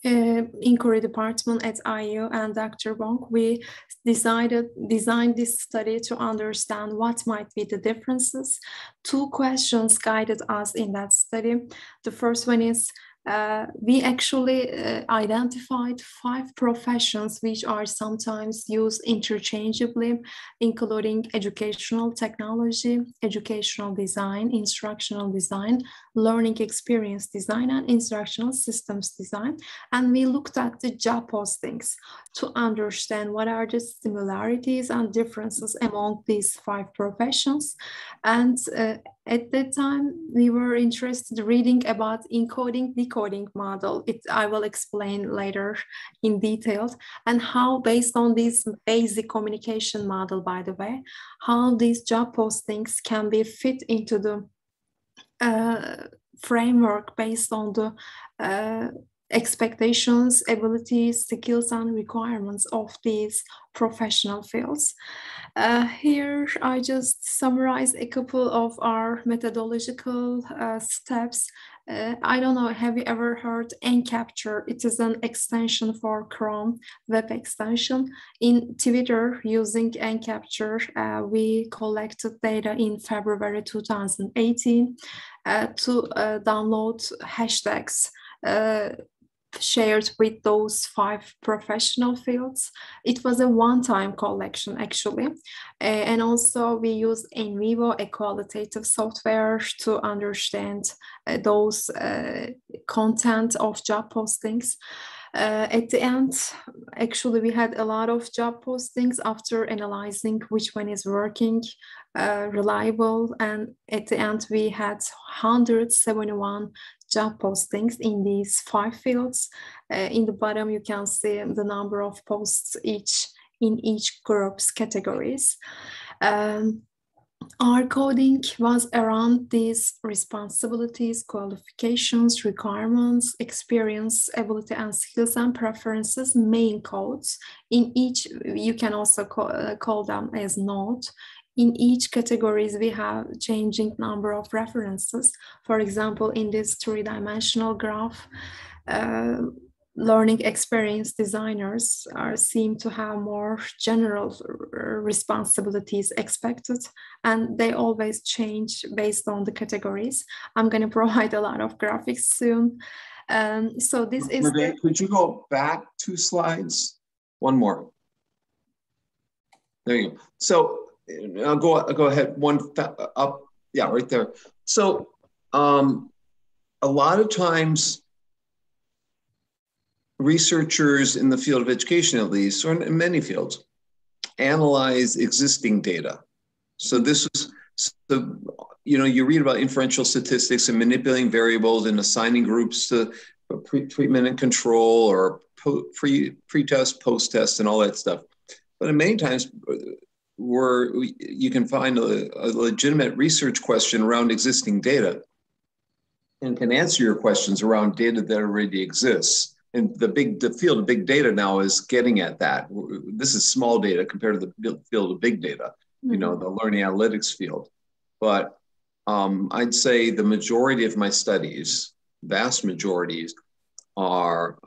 inquiry department at IU, and Dr. Bonk, we designed this study to understand what might be the differences. Two questions guided us in that study. The first one is we actually identified 5 professions which are sometimes used interchangeably, including educational technology, educational design, instructional design, learning experience design, and instructional systems design. And we looked at the job postings to understand what are the similarities and differences among these 5 professions. And at that time, we were interested in reading about encoding-decoding model. I will explain later in detail, and how based on this basic communication model, by the way, how these job postings can be fit into the framework based on the expectations, abilities, skills, and requirements of these professional fields. Here, I just summarize a couple of our methodological steps. I don't know, have you ever heard nCapture? It is an extension for Chrome web extension. In Twitter, using nCapture, we collected data in February 2018 to download hashtags shared with those 5 professional fields. It was a one-time collection actually. And also we use in vivo a qualitative software to understand those content of job postings. At the end, actually, we had a lot of job postings after analyzing which one is working, reliable, and at the end, we had 171 job postings in these 5 fields. In the bottom, you can see the number of posts in each group's categories. Our coding was around these responsibilities, qualifications, requirements, experience, ability, and skills and preferences, main codes. In each, you can also call them as nodes. In each categories, we have changing number of references. For example, in this 3-dimensional graph, learning experience designers seem to have more general responsibilities expected, and they always change based on the categories. I'm going to provide a lot of graphics soon. So this is... Merve, could you go back 2 slides? One more. There you go. So I'll go ahead, one up. Yeah, right there. So a lot of times, researchers in the field of education, at least, or in many fields, analyze existing data. So this is, you read about inferential statistics and manipulating variables and assigning groups to treatment and control, or pre-test, post-test, and all that stuff. But many times, you can find a legitimate research question around existing data and can answer your questions around data that already exists. And the field of big data now is getting at that. This is small data compared to the field of big data, the learning analytics field. But I'd say the majority of my studies, vast majorities, are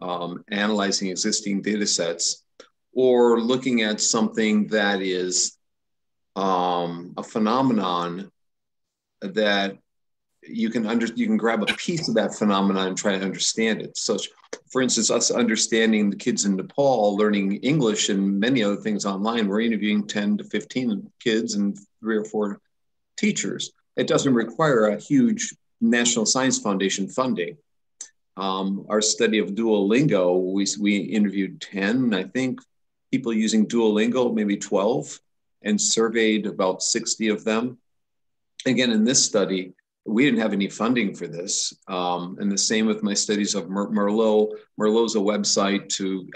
analyzing existing data sets or looking at something that is a phenomenon that you can grab a piece of that phenomenon and try to understand it. So, for instance, us understanding the kids in Nepal learning English and many other things online, we're interviewing 10 to 15 kids and 3 or 4 teachers. It doesn't require a huge National Science Foundation funding. Our study of Duolingo, we interviewed 10, I think, people using Duolingo, maybe 12, and surveyed about 60 of them. Again, in this study, we didn't have any funding for this. And the same with my studies of Merlot. Merlot's a website to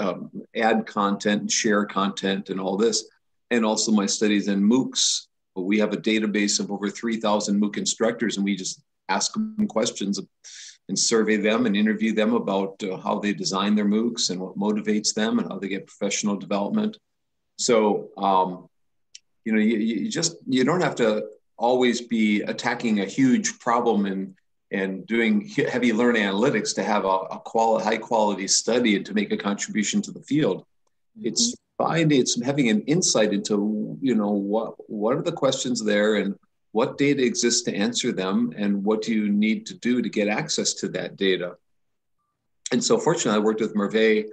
add content and share content and all this. And also my studies in MOOCs. We have a database of over 3,000 MOOC instructors, and we just ask them questions and survey them and interview them about how they design their MOOCs and what motivates them and how they get professional development. So, you don't have to always be attacking a huge problem and doing heavy learn analytics to have a high quality study and to make a contribution to the field. Mm-hmm. It's having an insight into, what are the questions there and what data exists to answer them and what do you need to do to get access to that data. And so fortunately, I worked with Merve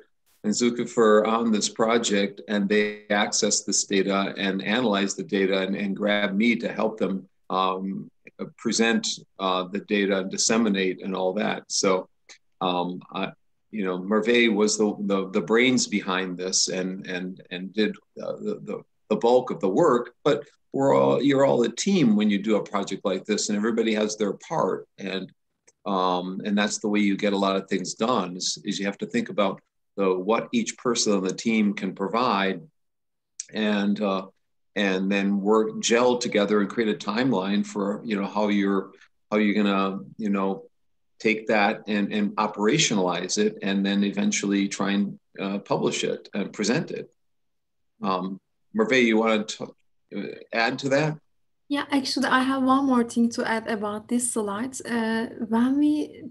and Zulkifar on this project, and they accessed this data and analyzed the data and grabbed me to help them present the data and disseminate and all that. So, Merve was the brains behind this and did the bulk of the work, but you're all a team when you do a project like this, and everybody has their part, and that's the way you get a lot of things done. Is you have to think about what each person on the team can provide, and then gel together and create a timeline for how you're gonna take that and operationalize it, and then eventually try and publish it and present it. Merve, you want to add to that? Yeah, actually, I have one more thing to add about this slide. When we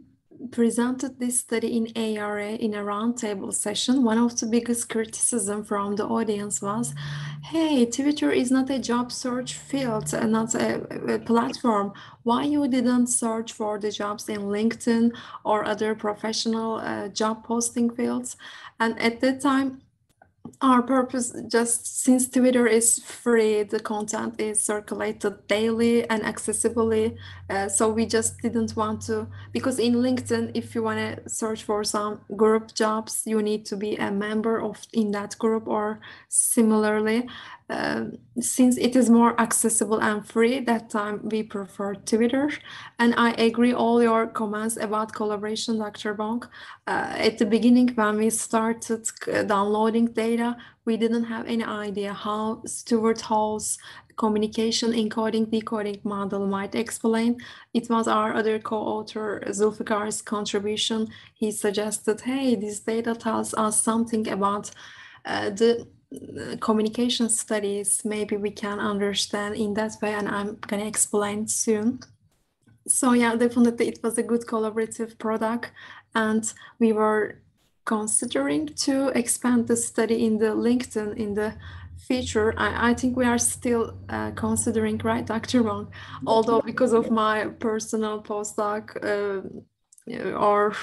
presented this study in ARA in a roundtable session, one of the biggest criticism from the audience was, hey, Twitter is not a job search field, not a platform. Why you didn't search for the jobs in LinkedIn or other professional job posting fields? And at that time, our purpose, just since Twitter is free, the content is circulated daily and accessibly. So we just didn't want to, because in LinkedIn, if you want to search for some group jobs, you need to be a member in that group or similarly. Since it is more accessible and free, that time we prefer Twitter. And I agree all your comments about collaboration, Dr. Bonk. At the beginning, when we started downloading data, we didn't have any idea how Stuart Hall's communication encoding decoding model might explain. It was our other co-author Zulfikar's contribution. He suggested, hey, this data tells us something about the communication studies. Maybe we can understand in that way, and I'm gonna explain soon. So yeah, definitely it was a good collaborative product, and we were considering to expand the study in the LinkedIn in the future. I think we are still considering, right, Dr. Wong? Although because of my personal postdoc or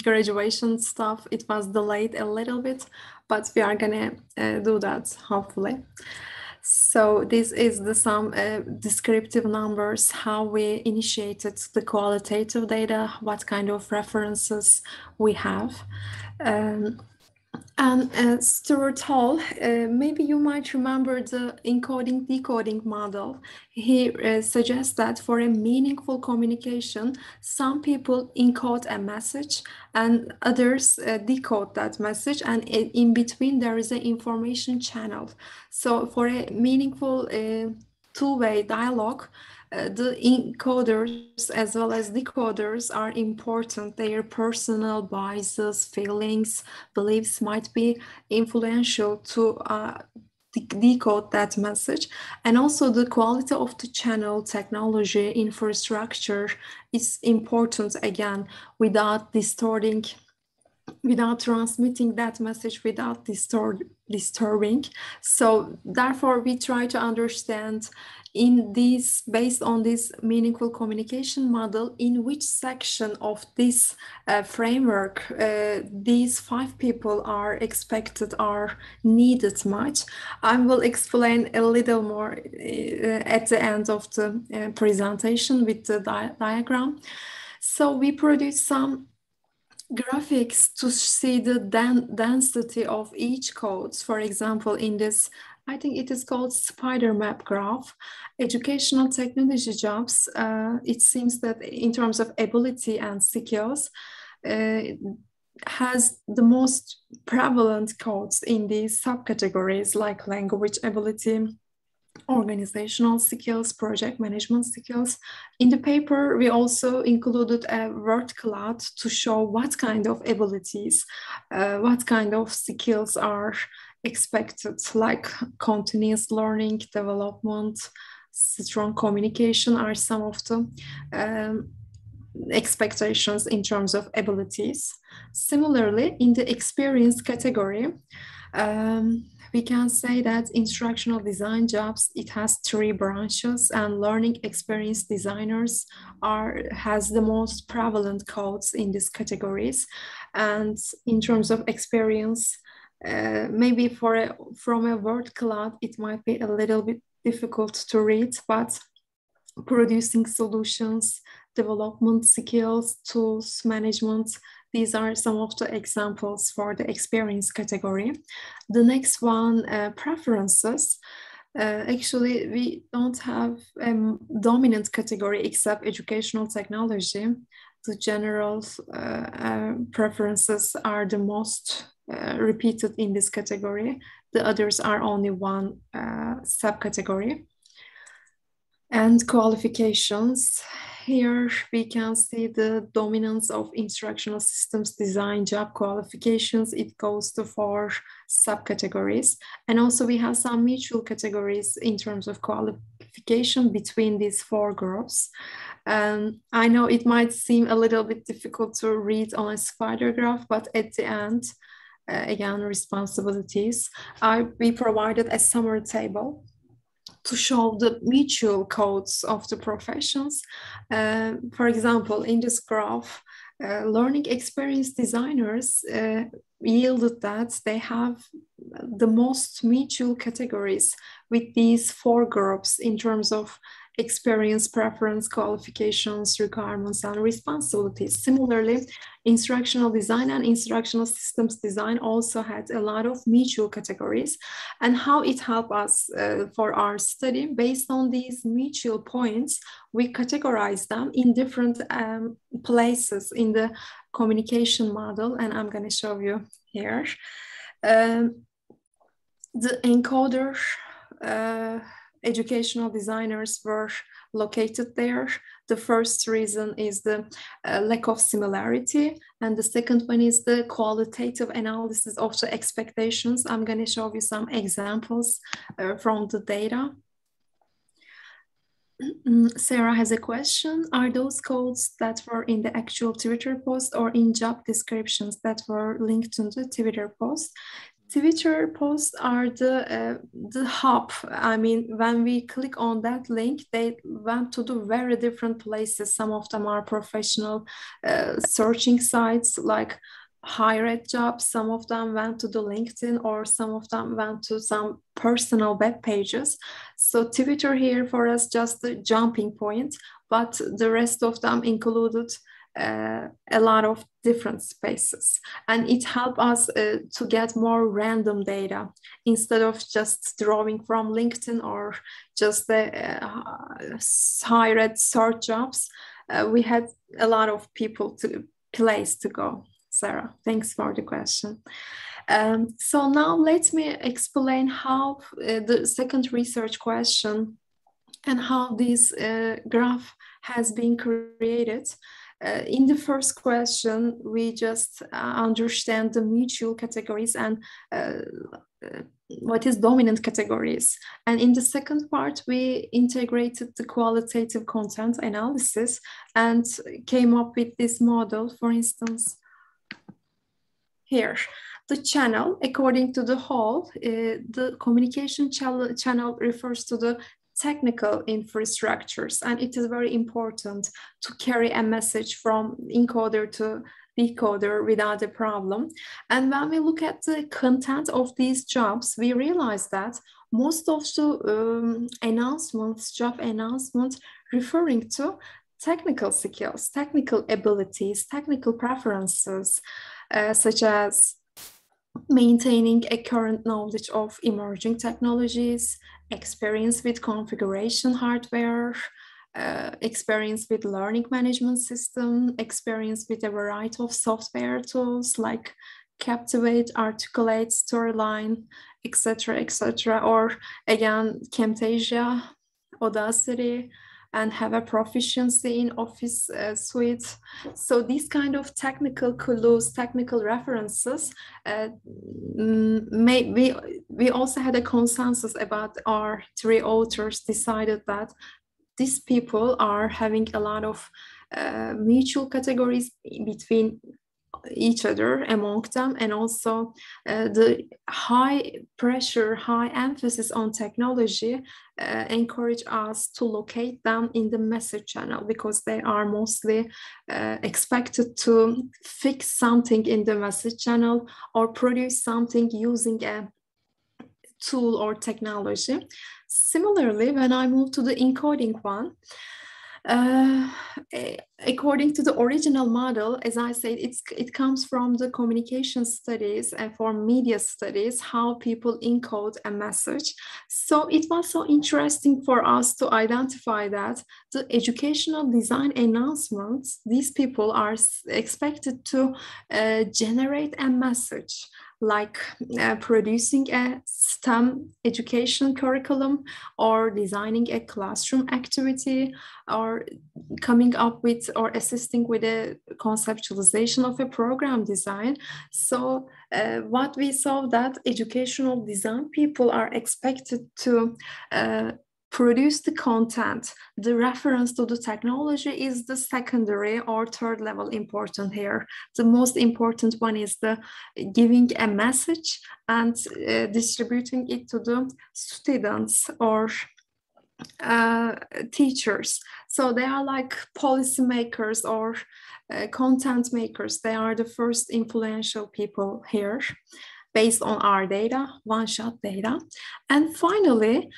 graduation stuff, it was delayed a little bit, but we are gonna do that hopefully. So this is some descriptive numbers, how we initiated the qualitative data, what kind of references we have. And Stuart Hall, maybe you might remember the encoding decoding model. He suggests that for a meaningful communication, some people encode a message and others decode that message, and in between there is an information channel. So for a meaningful two-way dialogue, the encoders as well as decoders are important. Their personal biases, feelings, beliefs might be influential to decode that message. And also the quality of the channel technology infrastructure is important, again, without distorting without transmitting that message without disturbing. So therefore we try to understand in this, based on this meaningful communication model, in which section of this framework these 5 people are expected, are needed much. I will explain a little more at the end of the presentation with the diagram. So we produce some graphics to see the density of each codes. For example, in this, I think it is called spider map graph, educational technology jobs. It seems that in terms of ability and skills, has the most prevalent codes in these subcategories like language ability, organizational skills, project management skills. In the paper, we also included a word cloud to show what kind of abilities, what kind of skills are expected, like continuous learning, development, strong communication are some of the expectations in terms of abilities. Similarly, in the experience category, we can say that instructional design jobs, it has 3 branches, and learning experience designers has the most prevalent codes in these categories. And in terms of experience, maybe from a word cloud, it might be a little bit difficult to read, but producing solutions, development skills, tools, management, these are some of the examples for the experience category. The next one, preferences. Actually, we don't have a dominant category except educational technology. The general preferences are the most repeated in this category. The others are only one subcategory. And qualifications. Here we can see the dominance of instructional systems design job qualifications. It goes to 4 subcategories. And also we have some mutual categories in terms of qualification between these 4 groups. I know it might seem a little bit difficult to read on a spider graph, but at the end, again, responsibilities, we provided a summary table to show the mutual codes of the professions. For example, in this graph, learning experience designers yielded that they have the most mutual categories with these 4 groups in terms of experience, preference, qualifications, requirements, and responsibilities. Similarly, instructional design and instructional systems design also had a lot of mutual categories. And how it helped us for our study, based on these mutual points, we categorize them in different places in the communication model, and I'm going to show you here. The encoder educational designers were located there. The first reason is the lack of similarity, and the second one is the qualitative analysis of the expectations. I'm going to show you some examples from the data. Sarah has a question. Are those codes that were in the actual Twitter post or in job descriptions that were linked to the Twitter post? Twitter posts are the hub. I mean, when we click on that link, they went to the very different places. Some of them are professional searching sites like higher ed jobs. Some of them went to the LinkedIn, or some of them went to some personal web pages. So Twitter here for us just the jumping point, but the rest of them included a lot of different spaces, and it helped us to get more random data instead of just drawing from LinkedIn or just the higher ed search jobs. We had a lot of people to place to go. Sarah, thanks for the question. So now let me explain how the second research question and how this graph has been created. In the first question, we just understand the mutual categories and what is dominant categories. And in the second part, we integrated the qualitative content analysis and came up with this model. For instance, here. The channel, according to the whole, the communication channel refers to the technical infrastructures, and it is very important to carry a message from encoder to decoder without a problem. And when we look at the content of these jobs, we realize that most of the job announcements referring to technical skills, technical abilities, technical preferences, such as maintaining a current knowledge of emerging technologies, experience with configuration hardware, experience with learning management system, experience with a variety of software tools like Captivate, Articulate, Storyline, etc., or again, Camtasia, Audacity, and have a proficiency in Office suite. So these kind of technical clues, technical references, we also had a consensus about our three authors decided that these people are having a lot of mutual categories between each other among them, and also the high pressure, high emphasis on technology encourage us to locate them in the message channel, because they are mostly expected to fix something in the message channel or produce something using a tool or technology. Similarly, when I move to the encoding one, according to the original model, as I said, it comes from the communication studies and from media studies, how people encode a message. So it was so interesting for us to identify that the educational design announcements, these people are expected to generate a message, like producing a STEM education curriculum, or designing a classroom activity, or coming up with or assisting with a conceptualization of a program design. So what we saw, that educational design people are expected to produce the content. The reference to the technology is the secondary or third level important here. The most important one is the giving a message and distributing it to the students or teachers. So they are like policymakers or content makers. They are the first influential people here, based on our data, one-shot data. And finally,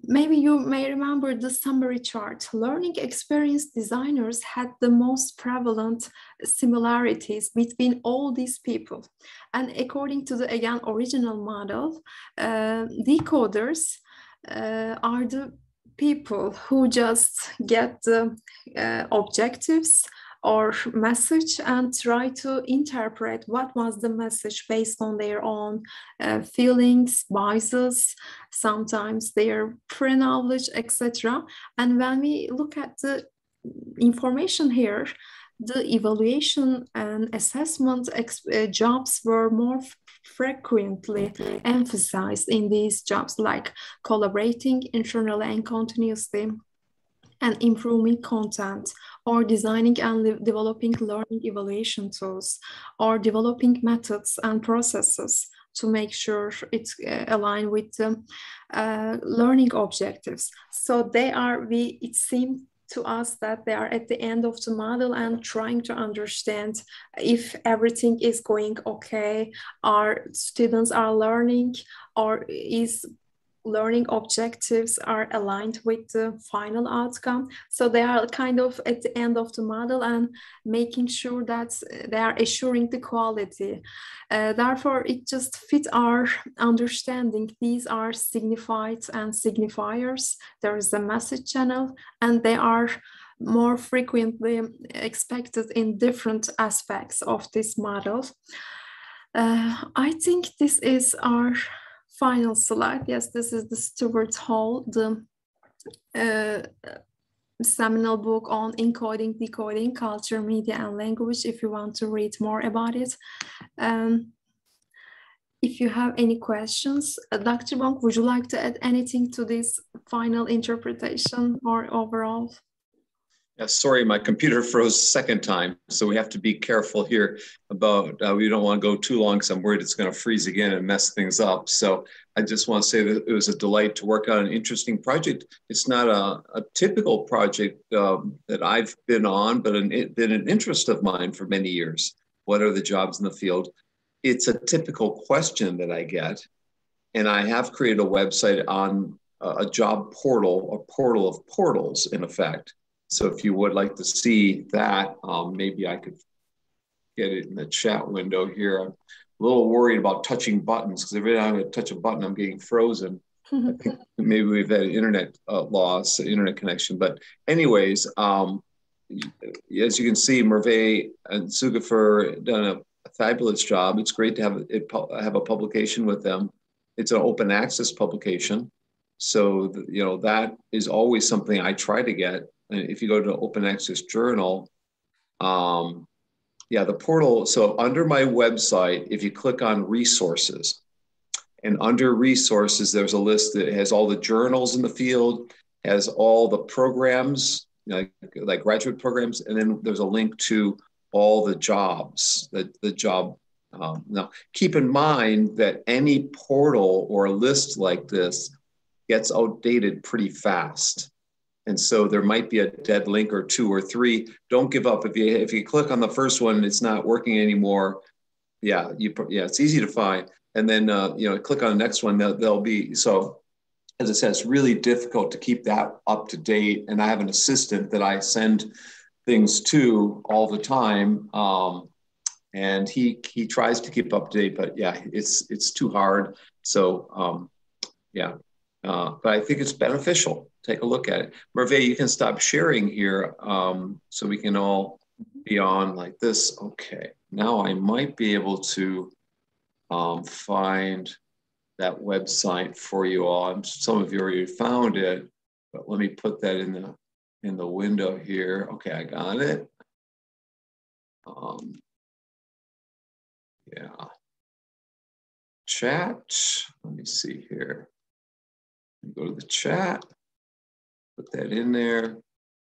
maybe you may remember the summary chart. Learning experience designers had the most prevalent similarities between all these people. And according to the, again, original model, decoders are the people who just get the objectives or message and try to interpret what was the message based on their own feelings, biases, sometimes their pre-knowledge, etc. And when we look at the information here, the evaluation and assessment jobs were more frequently emphasized in these jobs, like collaborating internally and continuously, and improving content, or designing and developing learning evaluation tools, or developing methods and processes to make sure it's aligned with the learning objectives. So it seemed to us that they are at the end of the model and trying to understand if everything is going okay, our students are learning, or is learning objectives are aligned with the final outcome. So they are kind of at the end of the model and making sure that they are assuring the quality. Therefore, it just fits our understanding. These are signified and signifiers. There is a message channel, and they are more frequently expected in different aspects of this model. I think this is our final slide. Yes, this is the Stuart Hall, the seminal book on encoding, decoding, culture, media, and language, if you want to read more about it. If you have any questions, Dr. Bonk, would you like to add anything to this final interpretation or overall? Yeah, sorry, my computer froze second time, so we have to be careful here about, we don't want to go too long because I'm worried it's going to freeze again and mess things up. So I just want to say that it was a delight to work on an interesting project. It's not a typical project that I've been on, but been an interest of mine for many years. What are the jobs in the field? It's a typical question that I get. And I have created a website on a job portal, a portal of portals in effect. So if you would like to see that, maybe I could get it in the chat window here. I'm a little worried about touching buttons because every time I touch a button, I'm getting frozen. I think maybe we've had internet loss, internet connection. But anyways, as you can see, Merve and Sugafer done a fabulous job. It's great to have a publication with them. It's an open access publication. So, that is always something I try to get. And if you go to Open Access Journal, the portal. So under my website, if you click on resources, and under resources, there's a list that has all the journals in the field, has all the programs, like graduate programs, and then there's a link to all the jobs, the job. Now, keep in mind that any portal or a list like this gets outdated pretty fast. And so there might be a dead link or two or three. Don't give up. If you click on the first one and it's not working anymore, it's easy to find. And then, click on the next one, they'll be, so as I said, it's really difficult to keep that up to date. And I have an assistant that I send things to all the time. And he tries to keep up to date, but it's too hard. So, but I think it's beneficial. Take a look at it. Merve, you can stop sharing here so we can all be on like this. Okay, now I might be able to find that website for you all. Some of you already found it, but let me put that in the window here. Okay, I got it. Chat. Let me see here. Go to the chat. Put that in there.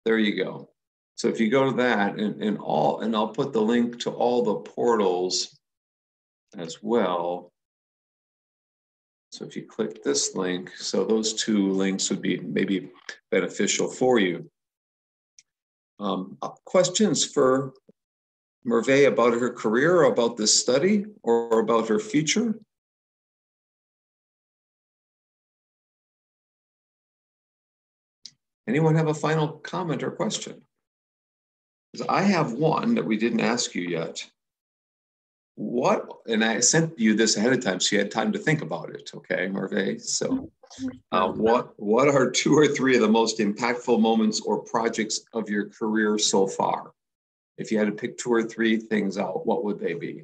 There you go. So if you go to that and I'll put the link to all the portals as well. So if you click this link, so those two links would be maybe beneficial for you. Questions for Merve about her career, or about this study, or about her future? Anyone have a final comment or question? Because I have one that we didn't ask you yet. And I sent you this ahead of time, so you had time to think about it, okay, Merve? So what are 2 or 3 of the most impactful moments or projects of your career so far? If you had to pick 2 or 3 things out, what would they be?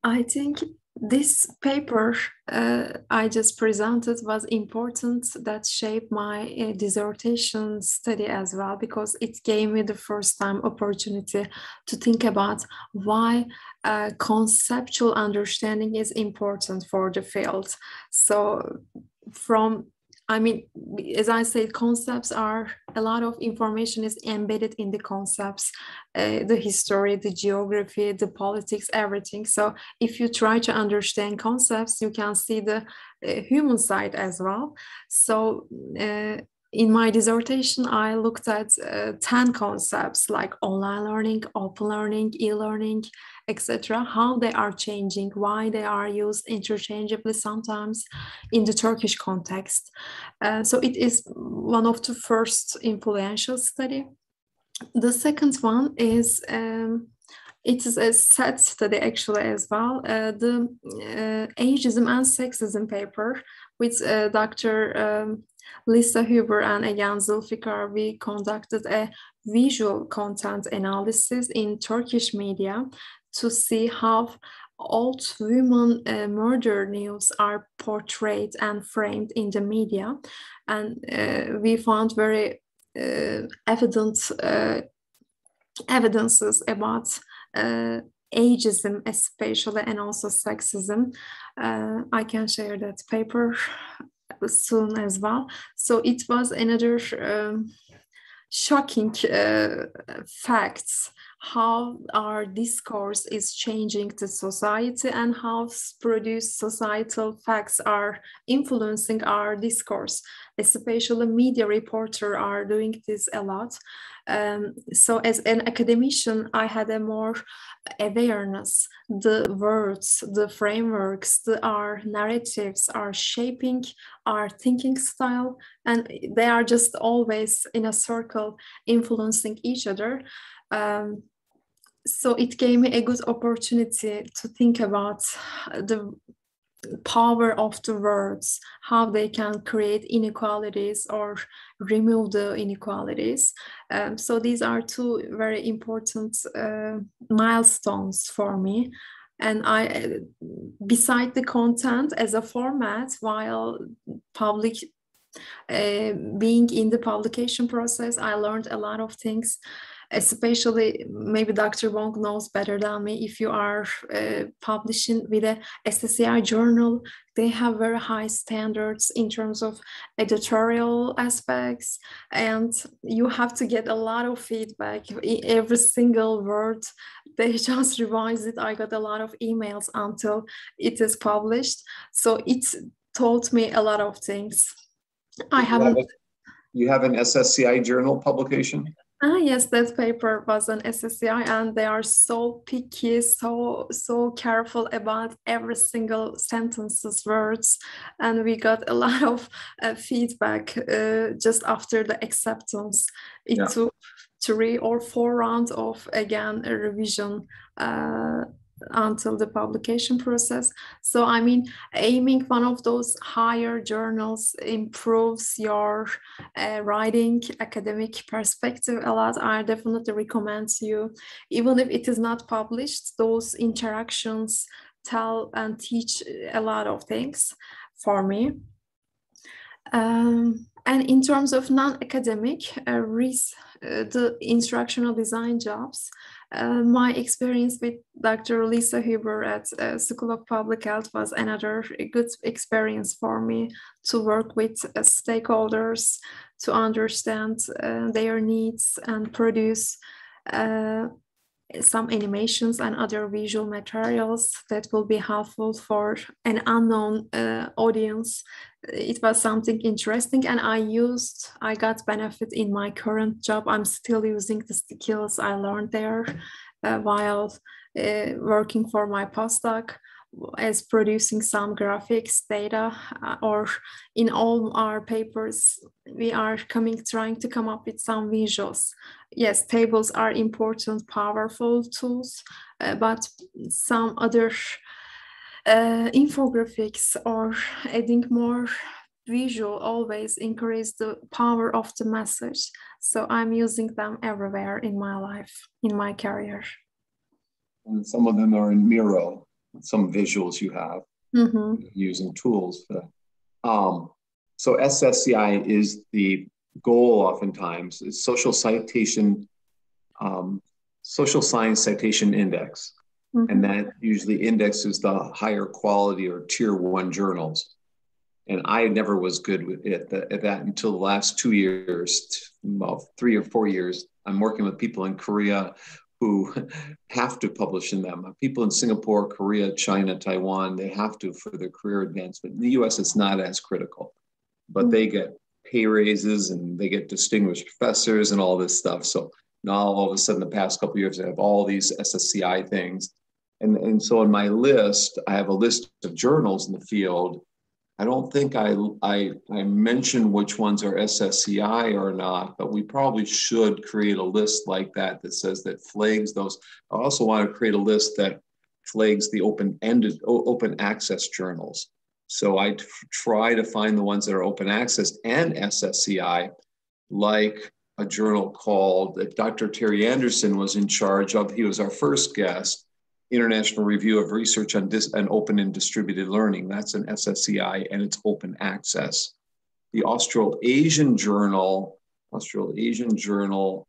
I think this paper I just presented was important, that shaped my dissertation study as well, because it gave me the first time opportunity to think about why conceptual understanding is important for the field. So as I said, concepts are, a lot of information is embedded in the concepts, the history, the geography, the politics, everything. So if you try to understand concepts, you can see the human side as well. So in my dissertation, I looked at 10 concepts like online learning, open learning, e-learning, etc., how they are changing, why they are used interchangeably sometimes in the Turkish context. So it is one of the first influential study. The second one is, it is a set study actually as well, the ageism and sexism paper with Dr. Lisa Huber and again Zulfikar. We conducted a visual content analysis in Turkish media to see how old women murder news are portrayed and framed in the media. And we found very evidences about ageism especially, and also sexism. I can share that paper soon as well. So it was another shocking facts, how our discourse is changing the society and how produced societal facts are influencing our discourse. Especially media reporters are doing this a lot. So as an academician, I had a more awareness. The words, the frameworks, our narratives are shaping our thinking style, and they are just always in a circle influencing each other. So it gave me a good opportunity to think about the power of the words, how they can create inequalities or remove the inequalities. So these are two very important milestones for me. And I, beside the content as a format, while being in the publication process, I learned a lot of things. Especially, maybe Dr. Bonk knows better than me, if you are publishing with a SSCI journal, they have very high standards in terms of editorial aspects, and you have to get a lot of feedback. Every single word, they just revise it. I got a lot of emails until it is published. So it taught me a lot of things. You have an SSCI journal publication? Yes, that paper was an SSCI, and they are so picky, so careful about every single sentence's words. And we got a lot of feedback just after the acceptance. It took 3 or 4 rounds of, again, a revision until the publication process. So I mean, aiming one of those higher journals improves your writing academic perspective a lot. I definitely recommend you, even if it is not published, those interactions tell and teach a lot of things for me. And in terms of non-academic, the instructional design jobs, my experience with Dr. Lisa Huber at School of Public Health was another good experience for me, to work with stakeholders, to understand their needs and produce some animations and other visual materials that will be helpful for an unknown audience. It was something interesting, and I got benefit in my current job. I'm still using the skills I learned there while working for my postdoc, as producing some graphics data, or in all our papers, we are trying to come up with some visuals. Yes, tables are important, powerful tools, but some other infographics or adding more visual always increase the power of the message. So I'm using them everywhere in my life, in my career. And some of them are in Miro, some visuals you have using tools for that. So SSCI is the goal oftentimes, is social science citation index. And that usually indexes the higher quality or tier 1 journals. And I never was good with it at that until the last 2 years, about 3 or 4 years. I'm working with people in Korea who have to publish in them. People in Singapore, Korea, China, Taiwan, they have to for their career advancement. In the US, it's not as critical, but they get pay raises and they get distinguished professors and all this stuff. So now all of a sudden, the past couple of years, I have all these SSCI things. And so on my list, I have a list of journals in the field. I don't think I mention which ones are SSCI or not, but we probably should create a list like that that says that flags those. I also want to create a list that flags the open access journals. So I try to find the ones that are open access and SSCI, like a journal called that Dr. Terry Anderson was in charge of. He was our first guest. International Review of Research on Open and Distributed Learning. That's an SSCI, and it's open access. The Australasian Journal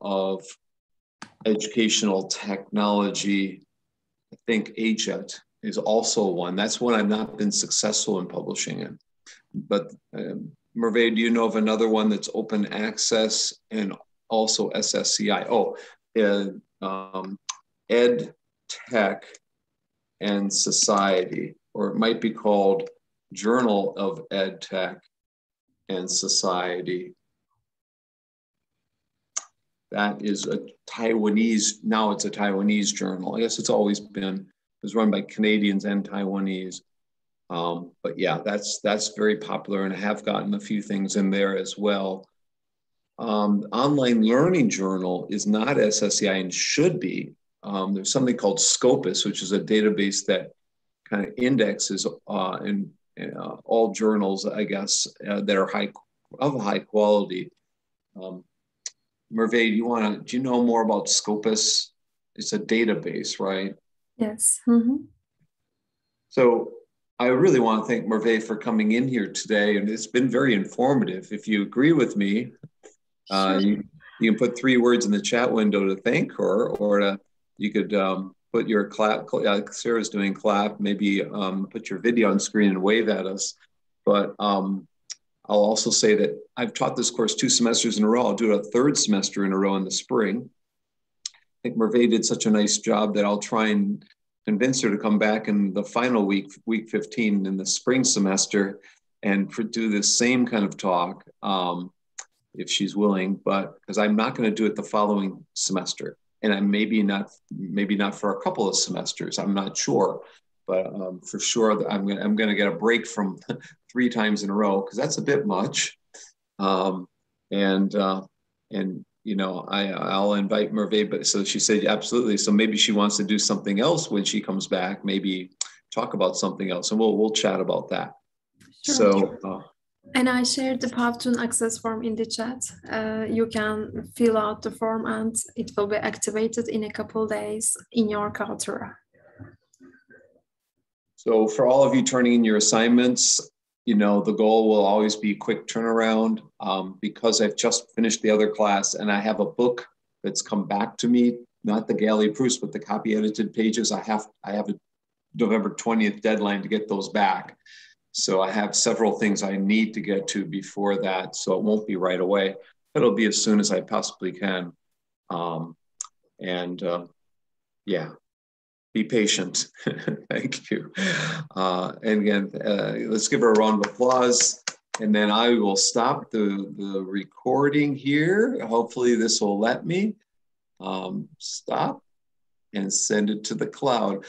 of Educational Technology, I think AJET, is also one. That's one I've not been successful in publishing in. But Merve, do you know of another one that's open access and also SSCI. Oh, Ed Tech and Society, or it might be called Journal of Ed Tech and Society. That is a Taiwanese, now it's a Taiwanese journal. I guess it's always been, it was run by Canadians and Taiwanese. But yeah, that's very popular, and I have gotten a few things in there as well. Online Learning Journal is not SSCI and should be. There's something called Scopus, which is a database that kind of indexes in all journals, I guess, that are of high quality. Merve, do you know more about Scopus? It's a database, right? Yes. Mm-hmm. So I really want to thank Merve for coming in here today, and it's been very informative. If you agree with me, Sure. you can put 3 words in the chat window to thank her, or you could put your clap, Sarah's doing clap, maybe put your video on screen and wave at us. But I'll also say that I've taught this course 2 semesters in a row. I'll do it a 3rd semester in a row in the spring. I think Merve did such a nice job that I'll try and convince her to come back in the final week 15 in the spring semester, and do the same kind of talk if she's willing, but because I'm not going to do it the following semester. And I maybe not for a couple of semesters, I'm not sure. But for sure, I'm going to get a break from 3 times in a row, because that's a bit much. And you know, I'll invite Merve, but so she said absolutely. So maybe she wants to do something else when she comes back. Maybe talk about something else, and we'll chat about that. Sure. So. And I shared the Powtoon access form in the chat. You can fill out the form, and it will be activated in a couple days in your Kaltura. So for all of you turning in your assignments, you know, the goal will always be quick turnaround, because I've just finished the other class and I have a book that's come back to me, not the galley proofs, but the copy edited pages. I have a November 20th deadline to get those back. So I have several things I need to get to before that. So it won't be right away. It'll be as soon as I possibly can. Yeah. Be patient. Thank you. And again, let's give her a round of applause. And then I will stop the recording here. Hopefully this will let me stop and send it to the cloud.